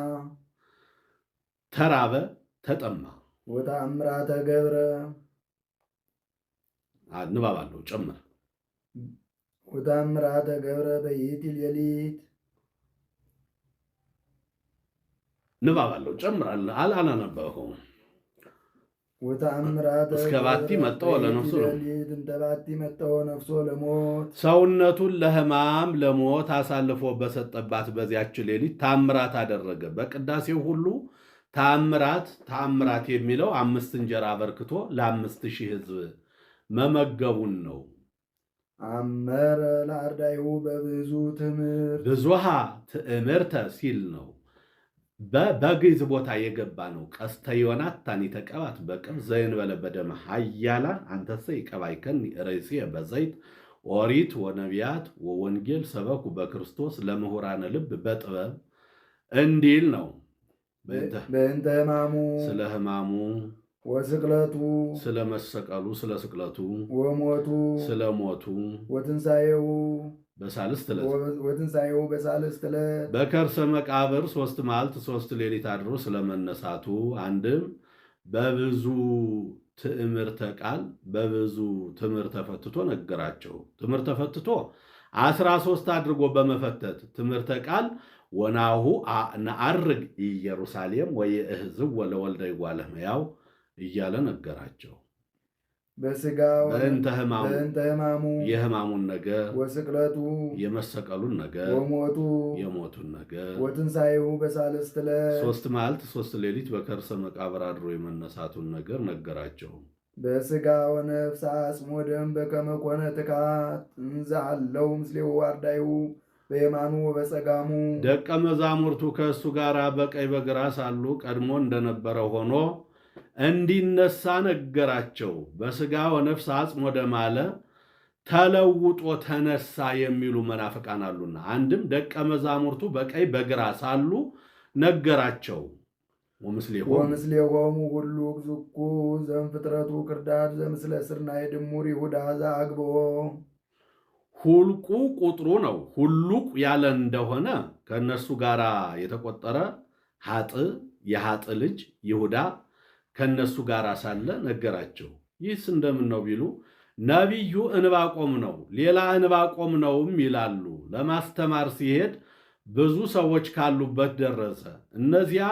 ተራበ፣ ተጠማ። ወተአምራተ ገብረ ንባብ አለው ጨምር። ወተአምራተ ገብረ በይእቲ ሌሊት ንባብ አለው ጨምር። አላነበበውም። ወተአምራተ እስከ ባቲ መጠወ ለነፍሱ ነው። እንተ ባቲ መጠወ ነፍሶ ለሞት ሰውነቱን ለሕማም ለሞት አሳልፎ በሰጠባት በዚያች ሌሊት ታምራት አደረገ። በቅዳሴው ሁሉ ታምራት የሚለው 5 እንጀራ አበርክቶ ለ5000 ሕዝብ መመገቡን ነው። አመረ ለአርዳይሁ በብዙ ትምህርት ብዙሃ ትእምርተ ሲል ነው። በግዕዝ ቦታ የገባ ነው። ቀስተ ዮናታን ይተቀባት በቅብ ዘእንበለ በደመ ኃያላን አንተሰ ይቀባይከኒ ርእስየ በዘይት ኦሪት ወነቢያት ወወንጌል ሰበኩ በክርስቶስ ለምሁራነ ልብ በጥበብ እንዲል ነው። በእንተ ሕማሙ ስለ ሕማሙ ወስቅለቱ ስለ መሰቀሉ ስለ ስቅለቱ ወሞቱ ስለ ሞቱ ወትንሣኤው ወትንሣኤው በሳልስት ዕለት በከርሰ መቃብር 3 መዓልት 3 ሌሊት አድሮ ስለመነሳቱ አንድም በብዙ ትዕምርተ ቃል በብዙ ትምህርተ ፈትቶ ነገራቸው። ትምህርተ ፈትቶ 13 አድርጎ በመፈተት ትምህርተ ቃል ወናሁ ነዐርግ ኢየሩሳሌም ወየእህዝብ ወለወልደ እጓለ እመሕያው እያለ ነገራቸው። በሥጋው በእንተ ሕማሙ የሕማሙን ነገር ወስቅለቱ የመሰቀሉን ነገር ወሞቱ የሞቱን ነገር ወትንሣኤው በሳልስት ዕለት 3 መዓልት 3 ሌሊት በከርሰ መቃብር አድሮ የመነሳቱን ነገር ነገራቸው። በሥጋ ወነፍስ አጽሞ ደም በከመ ኮነ ትካት እንዘ አለው ምስሌው አርዳይሁ በየማኑ በጸጋሙ ደቀ መዛሙርቱ ከእሱ ጋር በቀኝ በግራ ሳሉ ቀድሞ እንደነበረ ሆኖ እንዲነሳ ነገራቸው። በሥጋ ወነፍስ አጽሞ ደም አለ ተለውጦ ተነሳ የሚሉ መናፍቃን አሉና፣ አንድም ደቀ መዛሙርቱ በቀኝ በግራ ሳሉ ነገራቸው። ወምስሌሆሙ ሁሉ ዝኩ ዘእምፍጥረቱ ክርዳድ ዘምስለ ስርናይ ድሙር ይሁዳ ዘአግብኦ ሁልቁ ቁጥሩ ነው። ሁሉቅ ያለ እንደሆነ ከእነርሱ ጋር የተቆጠረ የሀጥ ልጅ ይሁዳ ከእነሱ ጋር ሳለ ነገራቸው። ይህስ እንደምን ነው ቢሉ ነቢዩ እንባቆም ነው፣ ሌላ እንባቆም ነውም ይላሉ። ለማስተማር ሲሄድ ብዙ ሰዎች ካሉበት ደረሰ። እነዚያ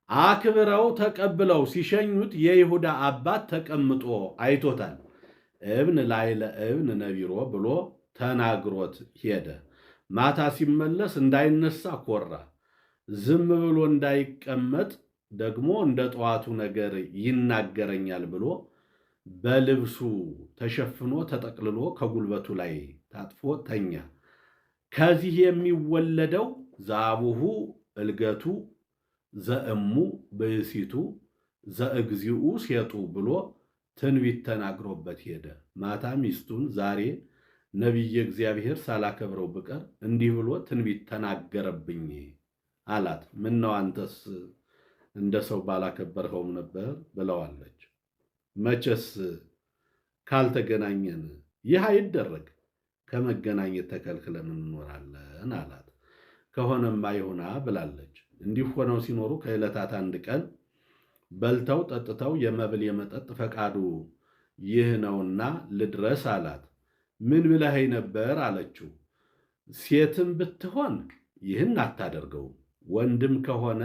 አክብረው ተቀብለው ሲሸኙት የይሁዳ አባት ተቀምጦ አይቶታል። እብን ላዕለ እብን ነቢሮ ብሎ ተናግሮት ሄደ። ማታ ሲመለስ እንዳይነሳ ኮራ። ዝም ብሎ እንዳይቀመጥ ደግሞ እንደ ጠዋቱ ነገር ይናገረኛል ብሎ በልብሱ ተሸፍኖ ተጠቅልሎ ከጉልበቱ ላይ ታጥፎ ተኛ። ከዚህ የሚወለደው ዘአቡሁ እልገቱ ዘእሙ ብእሲቱ ዘእግዚኡ ሴጡ ብሎ ትንቢት ተናግሮበት ሄደ። ማታ ሚስቱን ዛሬ ነቢየ እግዚአብሔር ሳላከብረው ብቀር እንዲህ ብሎ ትንቢት ተናገረብኝ አላት። ምነው አንተስ እንደ ሰው ባላከበርኸውም ነበር ብለዋለች። መቼስ ካልተገናኘን ይህ አይደረግ፣ ከመገናኘት ተከልክለን እንኖራለን አላት። ከሆነማ ይሁና ብላለች። እንዲህ ሆነው ሲኖሩ ከዕለታት አንድ ቀን በልተው ጠጥተው የመብል የመጠጥ ፈቃዱ ይህ ነውና ልድረስ አላት። ምን ብለኸኝ ነበር አለችው። ሴትም ብትሆን ይህን አታደርገው፣ ወንድም ከሆነ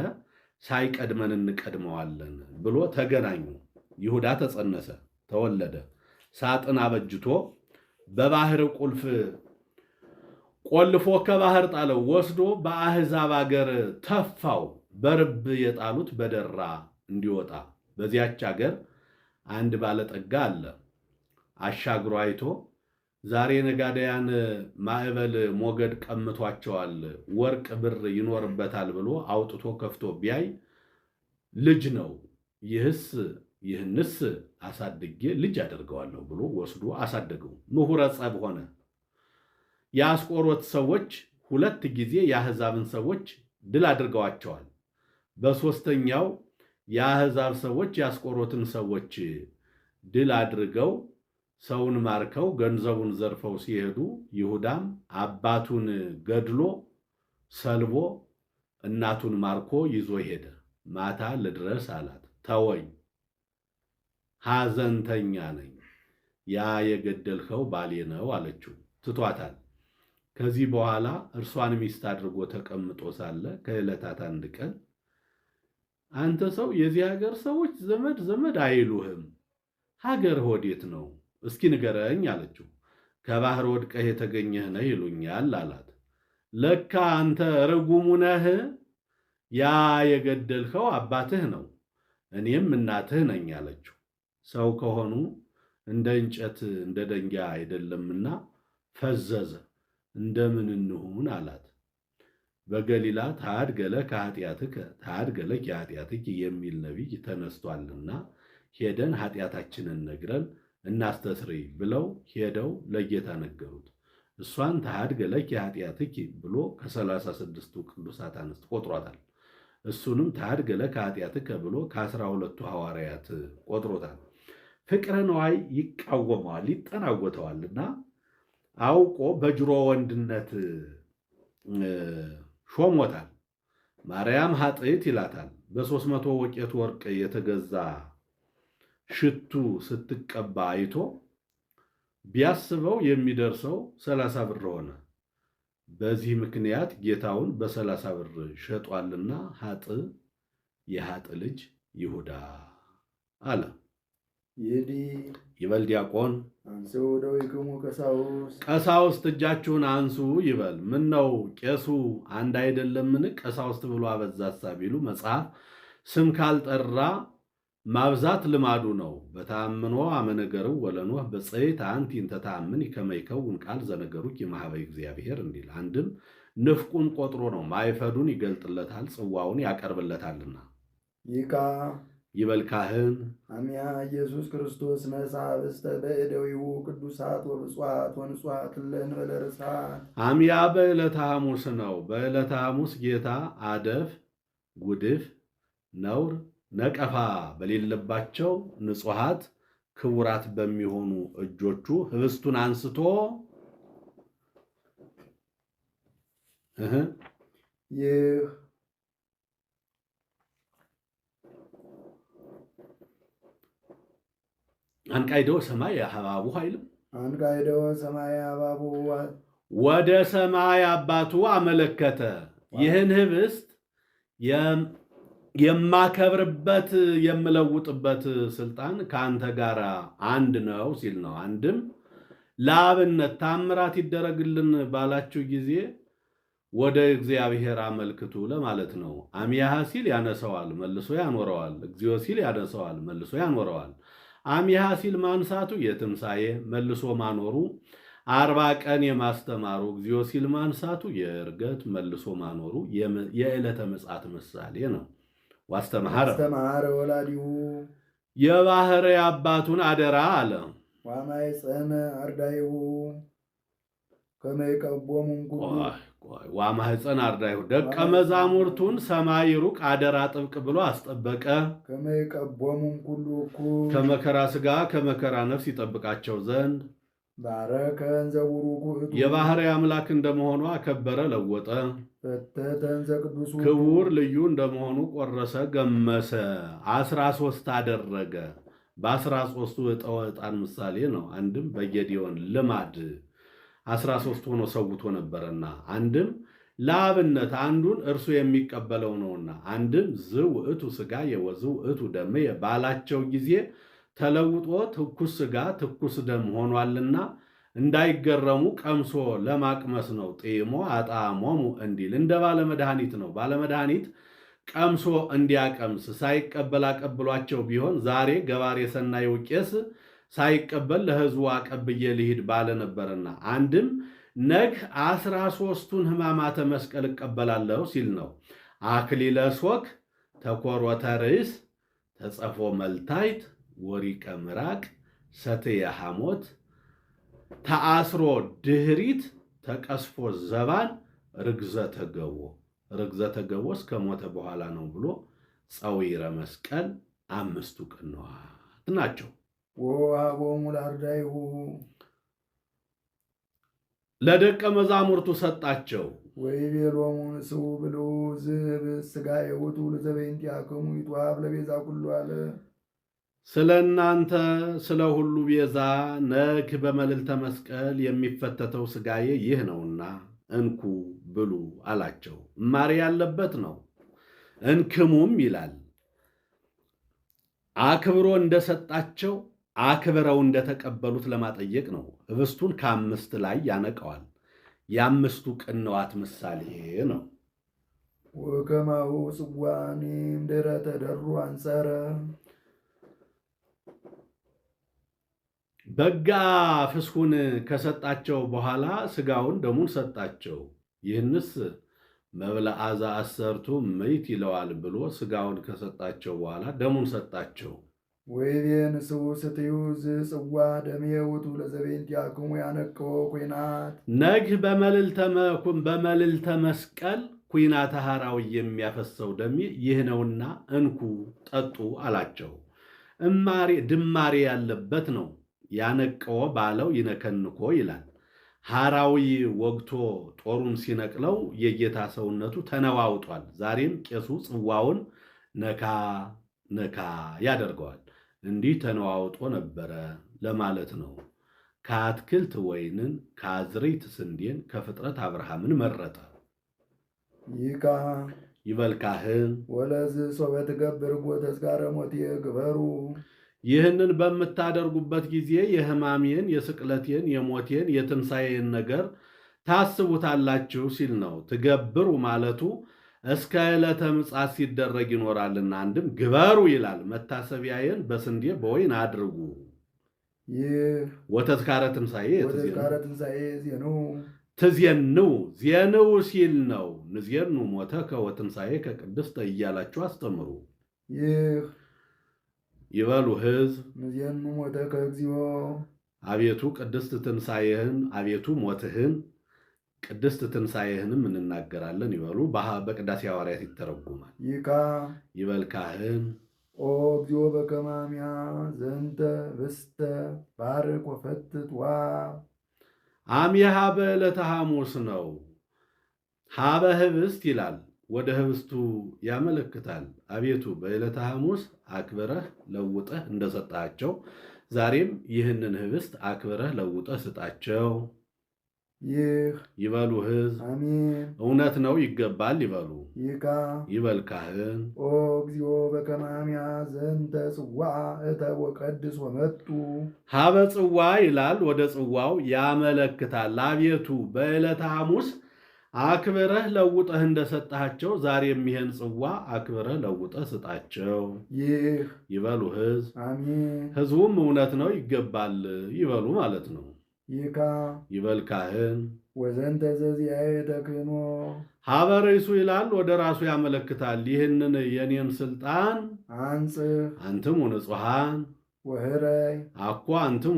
ሳይቀድመን እንቀድመዋለን ብሎ ተገናኙ። ይሁዳ ተጸነሰ፣ ተወለደ። ሳጥን አበጅቶ በባህር ቁልፍ ቆልፎ ከባህር ጣለው። ወስዶ በአሕዛብ አገር ተፋው። በርብ የጣሉት በደራ እንዲወጣ። በዚያች አገር አንድ ባለጠጋ አለ። አሻግሮ አይቶ ዛሬ ነጋዴያን ማዕበል ሞገድ ቀምቷቸዋል፣ ወርቅ ብር ይኖርበታል ብሎ አውጥቶ ከፍቶ ቢያይ ልጅ ነው። ይህንስ አሳድጌ ልጅ አደርገዋለሁ ብሎ ወስዶ አሳደገው። ምሁረ ጸብ ሆነ። የአስቆሮት ሰዎች 2 ጊዜ የአሕዛብን ሰዎች ድል አድርገዋቸዋል። በሦስተኛው የአሕዛብ ሰዎች የአስቆሮትን ሰዎች ድል አድርገው ሰውን ማርከው ገንዘቡን ዘርፈው ሲሄዱ ይሁዳም አባቱን ገድሎ ሰልቦ እናቱን ማርኮ ይዞ ሄደ። ማታ ልድረስ አላት። ተወኝ፣ ሐዘንተኛ ነኝ፣ ያ የገደልኸው ባሌ ነው አለችው። ትቷታል። ከዚህ በኋላ እርሷን ሚስት አድርጎ ተቀምጦ ሳለ ከዕለታት አንድ ቀን አንተ ሰው የዚህ ሀገር ሰዎች ዘመድ አይሉህም፣ ሀገር ወዴት ነው? እስኪ ንገረኝ አለችው። ከባህር ወድቀህ የተገኘህ ነህ ይሉኛል አላት። ለካ አንተ ርጉሙ ነህ፣ ያ የገደልኸው አባትህ ነው፣ እኔም እናትህ ነኝ አለችው። ሰው ከሆኑ እንደ እንጨት እንደ ደንጊያ አይደለምና ፈዘዘ። እንደምን እንሁን አላት። በገሊላ ታድገለ ከኃጢአትከ ታድገለ ከኃጢአትኪ የሚል ነቢይ ተነስቷልና ሄደን ኃጢአታችንን ነግረን እናስተስርይ ብለው ሄደው ለጌታ ነገሩት። እሷን ታድገለ ከኃጢአትኪ ብሎ ከ36ቱ ቅዱሳት አንስት ቆጥሯታል። እሱንም ታድገለ ከኃጢአትከ ብሎ ከ12ቱ ሐዋርያት ቆጥሮታል። ፍቅረ ነዋይ ይቃወመዋል፣ ይጠናወተዋልና አውቆ በጅሮ ወንድነት ሾሞታል። ማርያም ኃጥእት ይላታል። በ300 ወቄት ወርቅ የተገዛ ሽቱ ስትቀባ አይቶ ቢያስበው የሚደርሰው 30 ብር ሆነ። በዚህ ምክንያት ጌታውን በ30 ብር ሸጧልና ኃጥእ የኃጥእ ልጅ ይሁዳ አለ። ይበል ዲያቆን አንሥኡ እደዊክሙ ቀሳውስት እጃችሁን አንሱ ይበል። ምን ነው ቄሱ አንድ አይደለምን? ቀሳውስት ብሎ አበዛሳ ቢሉ መጽሐፍ ስም ካልጠራ ማብዛት ልማዱ ነው። በተአምኖ አመነገርው ወለኖህ በጽሕት አንቲ እንተ ተአምኒ ከመ ይከውን ቃል ዘነገሩኪ እምኀበ እግዚአብሔር እንዲል። አንድም ንፍቁን ቆጥሮ ነው፣ ማይፈዱን ይገልጥለታል፣ ጽዋውን ያቀርብለታልና። ይካ ይበል ካህን አሚያ ኢየሱስ ክርስቶስ ነሣ ኅብስተ በእደዊሁ ቅዱሳት ወብፁዓት ወንጹሐት ለእንበለ ርሳት። አሚያ በዕለተ ሐሙስ ነው። በዕለተ ሐሙስ ጌታ አደፍ፣ ጉድፍ፣ ነውር፣ ነቀፋ በሌለባቸው ንጹሐት ክቡራት በሚሆኑ እጆቹ ኅብስቱን አንስቶ ይህ አንቃይደው ሰማይ አባቡ ኃይልም አንቃይደው ሰማይ አባቡ ወደ ሰማይ አባቱ አመለከተ። ይህን ኅብስት የማከብርበት የምለውጥበት ስልጣን ከአንተ ጋር አንድ ነው ሲል ነው። አንድም ለአብነት ታምራት ይደረግልን ባላችሁ ጊዜ ወደ እግዚአብሔር አመልክቱ ለማለት ነው። አሚያሃ ሲል ያነሰዋል መልሶ ያኖረዋል። እግዚኦ ሲል ያነሰዋል መልሶ ያኖረዋል። አሚሃ ሲል ማንሳቱ የትንሣኤ መልሶ ማኖሩ 40 ቀን የማስተማሩ፣ እግዚኦ ሲል ማንሳቱ የዕርገት መልሶ ማኖሩ የዕለተ ምጽአት ምሳሌ ነው። ዋስተማረ ወላዲሁ የባሕርይ አባቱን አደራ አለ። ዋማኅፀነ አርዳኢሁ ከመ ይቀቦሙ ዋማኅፀነ አርዳኢሁ ደቀ መዛሙርቱን ሰማይ ሩቅ አደራ ጥብቅ ብሎ አስጠበቀ። ከመ ይቀቦሙ ኩሉ እኩል ከመከራ ሥጋ ከመከራ ነፍስ ይጠብቃቸው ዘንድ ባረከ እንዘ ቡሩክ ውእቱ የባሕርይ አምላክ እንደመሆኑ አከበረ ለወጠ። ፈተተ እንዘ ቅዱስ ክቡር ልዩ እንደመሆኑ ቆረሰ ገመሰ። 13 አደረገ። በ13ቱ ዕጣን ምሳሌ ነው። አንድም በጌዲዮን ልማድ 13 ሆኖ ሰውቶ ነበረና፣ አንድም ለአብነት አንዱን እርሱ የሚቀበለው ነውና፣ አንድም ዝውእቱ ሥጋየ ወዝውእቱ ደምየ ባላቸው ጊዜ ተለውጦ ትኩስ ሥጋ ትኩስ ደም ሆኗልና እንዳይገረሙ ቀምሶ ለማቅመስ ነው። ጢሞ አጣሞሙ እንዲል እንደ ባለመድኃኒት ነው። ባለመድኃኒት ቀምሶ እንዲያቀምስ ሳይቀበል አቀብሏቸው ቢሆን ዛሬ ገባሬ ሰናዩ ቄስ ሳይቀበል ለሕዝቡ አቀብዬ ልሂድ ባለ ነበርና፣ አንድም ነግ 13ቱን ሕማማተ መስቀል እቀበላለሁ ሲል ነው። አክሊለ ሦክ ተኰርወተ ርእስ ተጸፎ መልታይት ወሪቀ ምራቅ ሰትየ ሐሞት ተአስሮ ድኅሪት ተቀስፎ ዘባን ርግዘተ ገቦ። ርግዘተ ገቦ እስከ ሞተ በኋላ ነው ብሎ ጸዊረ መስቀል 5ቱ ቅንዋት ናቸው። ወወሀቦሙ ለአርዳኢሁ ለደቀ መዛሙርቱ ሰጣቸው። ወይቤሎሙ ንሥኡ ብልዑ ዝኅብስት ሥጋየ ውእቱ ለዘበእንቲአክሙ ይትወሀብ ለቤዛ ኩሉ ዓለም። ስለ እናንተ ስለ ሁሉ ቤዛ ነግ በመልዕልተ መስቀል የሚፈተተው ሥጋዬ ይህ ነውና እንኩ ብሉ አላቸው። እማሪ ያለበት ነው። እንክሙም ይላል። አክብሮ እንደሰጣቸው አክብረው እንደተቀበሉት ለማጠየቅ ነው። ኅብስቱን ከ5 ላይ ያነቀዋል። የ5ቱ ቅንዋት ምሳሌ ነው። ወከማሁ ጽዋኒ እምድኅረ ተደሩ አንጸረ በጋ ፍስኩን ከሰጣቸው በኋላ ሥጋውን ደሙን ሰጣቸው። ይህንስ መብልዐ ዘአሰርቱ ምዕት ይለዋል ብሎ ሥጋውን ከሰጣቸው በኋላ ደሙን ሰጣቸው። ወይቤ ንስኡ ስትዩ ዝጽዋ ደሜ ውእቱ ለዘቤንቲአክሙ ያነቅዎ ኩናት። ነግህ በመልዕልተ መስቀል ኩናተ ሐራዊ የሚያፈሰው ደሜ ይህ ነውና እንኩ ጠጡ አላቸው። ድማሬ ያለበት ነው። ያነቅዎ ባለው ይነከንኮ ይላል። ሐራዊ ወግቶ ጦሩን ሲነቅለው የጌታ ሰውነቱ ተነዋውጧል። ዛሬም ቄሱ ጽዋውን ነካ ነካ ያደርገዋል። እንዲህ ተነዋውጦ ነበረ ለማለት ነው። ከአትክልት ወይንን ከአዝርዕት ስንዴን ከፍጥረት አብርሃምን መረጠ። ይካ ይበል ካህን ወለዝ ሶበ ትገብር ተዝካረ ሞትየ ግበሩ። ይህንን በምታደርጉበት ጊዜ የሕማሜን፣ የስቅለቴን፣ የሞቴን፣ የትንሣኤን ነገር ታስቡታላችሁ ሲል ነው። ትገብሩ ማለቱ እስከ ዕለተ ምጽአት ሲደረግ ይኖራልና አንድም ግበሩ ይላል። መታሰቢያዬን በስንዴ በወይን አድርጉ። ወተዝካረ ትንሣኤ ትዜንው ዜንው ሲል ነው። ንዜኑ ሞተከ ወትንሣኤከ ቅድስተ እያላችሁ አስተምሩ። ይበሉ ሕዝብ ንዜኑ ሞተከ እግዚኦ። አቤቱ ቅድስት ትንሣኤህን፣ አቤቱ ሞትህን፣ ቅድስት ትንሣኤህንም እንናገራለን ይበሉ። በቅዳሴ ሐዋርያት ይተረጉማል። ይካ ይበል ካህን ኦ እግዚኦ በከማሚያ ዘንተ ብስተ ባርክ ወፈትት ዋ። አምየሃ በዕለተ ሐሙስ ነው። ሀበ ህብስት ይላል። ወደ ህብስቱ ያመለክታል። አቤቱ በዕለተ ሐሙስ አክብረህ ለውጠህ እንደሰጣቸው ዛሬም ይህንን ህብስት አክብረህ ለውጠህ ስጣቸው። ይበሉ ሕዝብ አሜን። እውነት ነው ይገባል ይበሉ። ይካ ይበል ካህን ኦ እግዚኦ በከማሚያ ዘንተ ጽዋ እተ ወቀድስ ወመጡ። ሀበ ጽዋ ይላል። ወደ ጽዋው ያመለክታል። አቤቱ በዕለተ ሐሙስ አክብረህ ለውጠህ እንደሰጣቸው ዛሬም ይህን ጽዋ አክብረህ ለውጠህ ስጣቸው። ይበሉ ሕዝብ አሜን። ሕዝቡም እውነት ነው ይገባል ይበሉ ማለት ነው። ይካ ይበል ካህን ወዘንተ ዘዚአየ ተክህኖ። ሀበ ርእሱ ይላል። ወደ ራሱ ያመለክታል። ይህንን የኔን ስልጣን አንጽህ አንትሙ ንጹሐን ወህረይ አኳ አንትሙ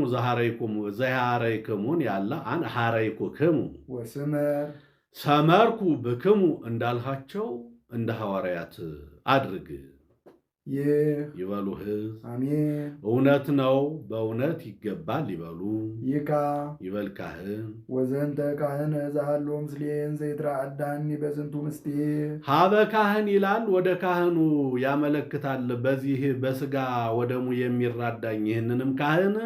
ዘሐረይክሙን ያለ አን ሐረይኩክሙ ወስመር ሰመርኩ ብክሙ እንዳልሃቸው እንደ ሐዋርያት አድርግ። ይበሉ ሕዝብ አሜን። እውነት ነው በእውነት ይገባል ይበሉ። ይካ ይበል ካህን ወዘንተ ካህን ዛሃሎ ምስሌን ዘይትራአዳኒ በዝንቱ ምስጢር። ሀበ ካህን ይላል። ወደ ካህኑ ያመለክታል። በዚህ በሥጋ ወደሙ የሚራዳኝ ይህንንም ካህን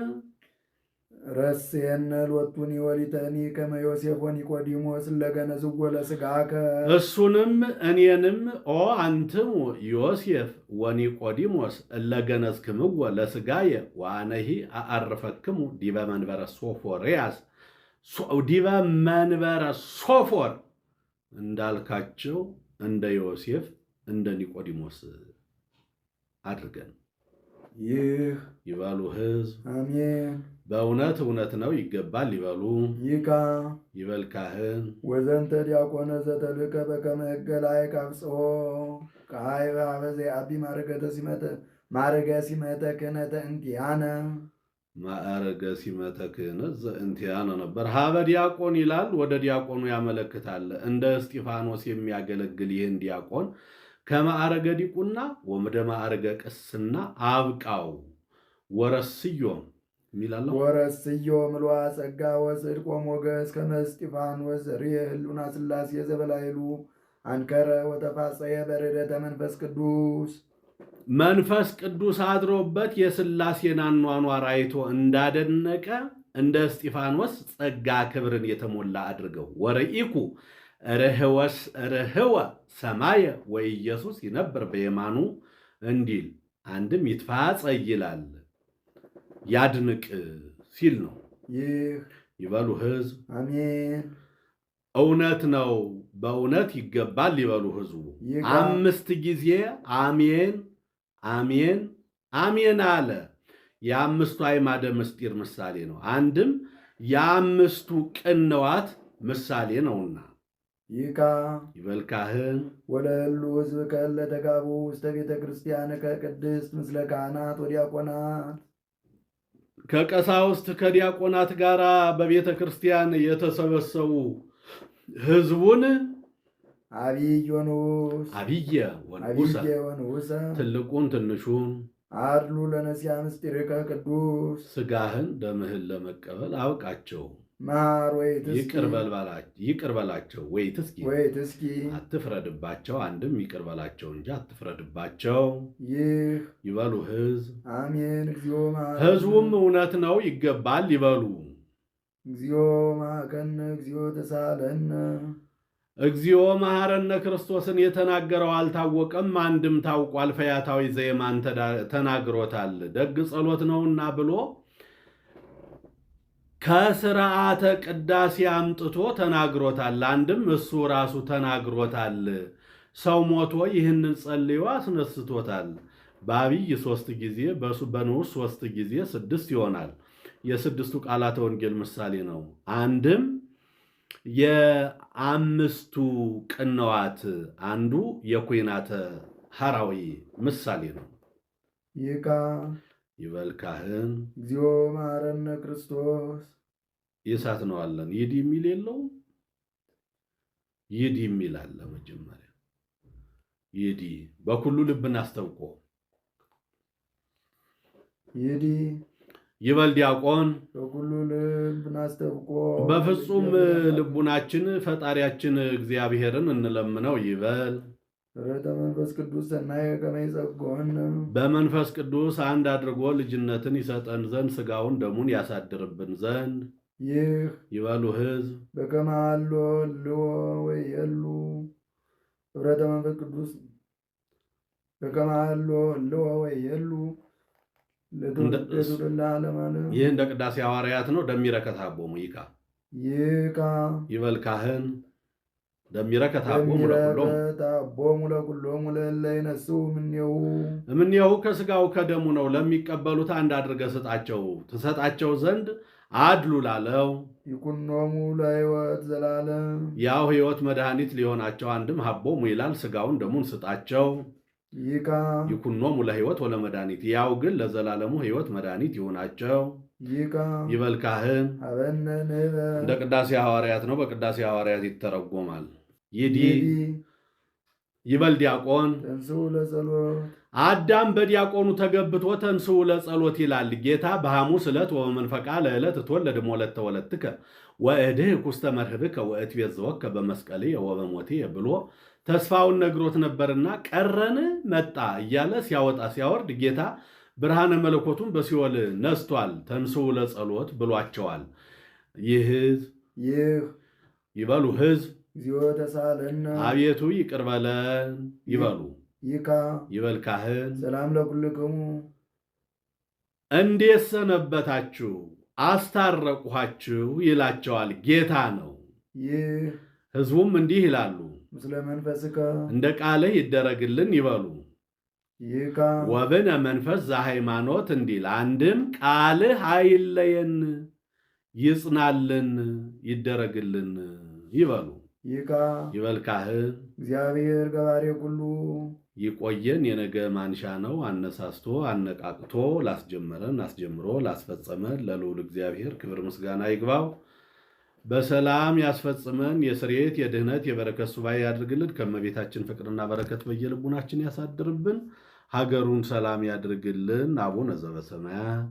ረሴነ ሎቱኒ ወሊተኒ ከመ ዮሴፍ ወኒቆዲሞስ ለገነዝዎ ለሥጋከ። እሱንም እኔንም ኦ አንትሙ ዮሴፍ ወኒቆዲሞስ እለገነዝክምዎ ለሥጋየ ወአነሂ አአርፈክሙ ዲበ መንበረ ሶፎርያስ ዲበ መንበረ ሶፎር እንዳልካቸው እንደ ዮሴፍ እንደ ኒቆዲሞስ አድርገን። ይበሉ ሕዝብ አሜን። በእውነት እውነት ነው ይገባል ይበሉ። ይካ ይበል ካህን ወዘንተ ዲያቆነ ዘተልከ በከመ ሕገ ላዕክ አብጽሖ ከሀይበ ዘየአቢ ማዕረገ ሲመተ ክህነተ እንቲአነ። ማዕረገ ሲመተ ክህነት ዘእንቲአነ ነበር። ሀበ ዲያቆን ይላል። ወደ ዲያቆኑ ያመለክታል። እንደ እስጢፋኖስ የሚያገለግል ይህን ዲያቆን ከማዕረገ ዲቁና ወደ ማዕረገ ቅስና አብቃው። ወረስዮም ሚላለው ወረስዮ ምልዋ ጸጋ ወጽድቅ ወሞገስ ከመ እስጢፋኖስ ዘርየ ህሉና ሥላሴ ዘበላይሉ አንከረ ወተፋጸየ በርደተ መንፈስ ቅዱስ። መንፈስ ቅዱስ አድሮበት የሥላሴን አኗኗር አይቶ እንዳደነቀ እንደ እስጢፋኖስ ጸጋ ክብርን የተሞላ አድርገው። ወረኢኩ ርህወ ሰማየ ወኢየሱስ ይነብር በየማኑ እንዲል አንድም ይትፋጸይ ይላል ያድንቅ ሲል ነው። ይበሉ ሕዝብ አሜን። እውነት ነው በእውነት ይገባል ይበሉ ሕዝቡ 5 ጊዜ አሜን አሜን አሜን አለ። የአምስቱ አዕማደ ምስጢር ምሳሌ ነው። አንድም የአምስቱ ቅንዋት ምሳሌ ነውና ይካ ይበል ካህን ወለሉ ሕዝብ ከለ ተጋቡ ውስተ ቤተ ክርስቲያን ከቅድስት ምስለ ካህናት ወዲያቆናት ከቀሳውስት ከዲያቆናት ጋር በቤተ ክርስቲያን የተሰበሰቡ ሕዝቡን አብይ ወንዑስ አብየ ወንዑሰ ትልቁን ትንሹን አድሉ ለነሲያ ምስጢርከ ቅዱስ ሥጋህን ደምህን ለመቀበል አብቃቸው። ማር ይቅር በላቸው። ወይት እስኪ አትፍረድባቸው። አንድም ይቅር በላቸው እንጂ አትፍረድባቸው። ይህ ይበሉ ሕዝብ አሜን። እግዚኦ ሕዝቡም እውነት ነው ይገባል ይበሉ። እግዚኦ መሐከነ እግዚኦ ተሳለነ እግዚኦ መሐረነ ክርስቶስን የተናገረው አልታወቀም፣ አንድም ታውቋል። ፈያታዊ ዘየማን ተናግሮታል። ደግ ጸሎት ነውና ብሎ ከስርዓተ ቅዳሴ አምጥቶ ተናግሮታል። አንድም እሱ ራሱ ተናግሮታል። ሰው ሞቶ ይህንን ጸልዮ አስነስቶታል። በአብይ 3 ጊዜ በንዑስ 3 ጊዜ 6 ይሆናል። የስድስቱ ቃላተ ወንጌል ምሳሌ ነው። አንድም የአምስቱ ቅንዋት አንዱ የኩናተ ሐራዊ ምሳሌ ነው። ይካ ይበል ካህን እግዚኦ መሐረነ ክርስቶስ ይሳት ነው አለን። ይዲ የሚል የለው ይዲ የሚል አለ። መጀመሪያ ይዲ በኩሉ ልብን አስታውቆ ይዲ ይበል ዲያቆን በኩሉ ልብን አስታውቆ በፍጹም ልቡናችን ፈጣሪያችን እግዚአብሔርን እንለምነው ይበል። ረተ መንፈስ ቅዱስ ሰናየ ከመ ይጸግወን በመንፈስ ቅዱስ አንድ አድርጎ ልጅነትን ይሰጠን ዘንድ ሥጋውን ደሙን ያሳድርብን ዘንድ ይህ ይበሉ ሕዝብ በከመ ሀሎ እልዎ ወይሄሉ ኅብረተ መንፈስ ቅዱስ በከመ ሀሎ እልዎ ወይሄሉ ለትውልደ ለዓለመ ዓለም። ይህ እንደ ቅዳሴ ሐዋርያት ነው። ደሚረከት አቦሙ ይካ ይካ ይበል ካህን ደሚረከት አቦሙ ለኩሎሙ ለእለ ይነሥኡ እምኔሁ ከሥጋው ከደሙ ነው። ለሚቀበሉት አንድ አድርገህ ትሰጣቸው ዘንድ አድሉ ላለው ይኩኖሙ ለሕይወት ዘላለም ያው ሕይወት መድኃኒት ሊሆናቸው አንድም ሀቦሙ ይላል። ሥጋውን ደሙን ስጣቸው። ይካ ይኩኖሙ ለሕይወት ወለመድኃኒት ያው ግን ለዘላለሙ ሕይወት መድኃኒት ይሆናቸው። ይካ ይበል ካህን ሀበነ ንበብ እንደ ቅዳሴ ሐዋርያት ነው። በቅዳሴ ሐዋርያት ይተረጎማል። ይዲ ይበል ዲያቆን ተንሥኡ ለጸሎት አዳም በዲያቆኑ ተገብቶ ተንሥኡ ለጸሎት ይላል። ጌታ በሐሙስ ዕለት ወበመንፈቃ ለዕለት እትወለድ እምወለተ ወለትከ ወእድኅ ውስተ መርህብከ ወእትቤዝወከ በመስቀልየ ወበሞትየ ብሎ ተስፋውን ነግሮት ነበርና ቀረን መጣ እያለ ሲያወጣ ሲያወርድ ጌታ ብርሃነ መለኮቱን በሲኦል ነስቷል። ተንሥኡ ለጸሎት ብሏቸዋል። ይህ ይበሉ ሕዝብ እግዚኦ ተሳለነ አቤቱ ይቅር በለን ይበሉ። ይካ ይበል ካህን ሰላም ለኩልክሙ እንዴት ሰነበታችሁ አስታረቅኋችሁ ይላቸዋል። ጌታ ነው። ይህ ሕዝቡም እንዲህ ይላሉ ምስለ መንፈስከ እንደ ቃልህ ይደረግልን ይበሉ። ይካ ወብነ መንፈስ ዘሃይማኖት እንዲል አንድም ቃልህ አይለየን ይጽናልን ይደረግልን ይበሉ። ይካ ይበል ካህን እግዚአብሔር ገባሬ ኩሉ ይቆየን። የነገ ማንሻ ነው። አነሳስቶ አነቃቅቶ ላስጀመረን አስጀምሮ ላስፈጸመን ለልዑል እግዚአብሔር ክብር ምስጋና ይግባው። በሰላም ያስፈጽመን። የስርየት የድህነት የበረከት ሱባኤ ያድርግልን። ከእመቤታችን ፍቅርና በረከት በየልቡናችን ያሳድርብን። ሀገሩን ሰላም ያድርግልን። አቡነ ዘበሰማያት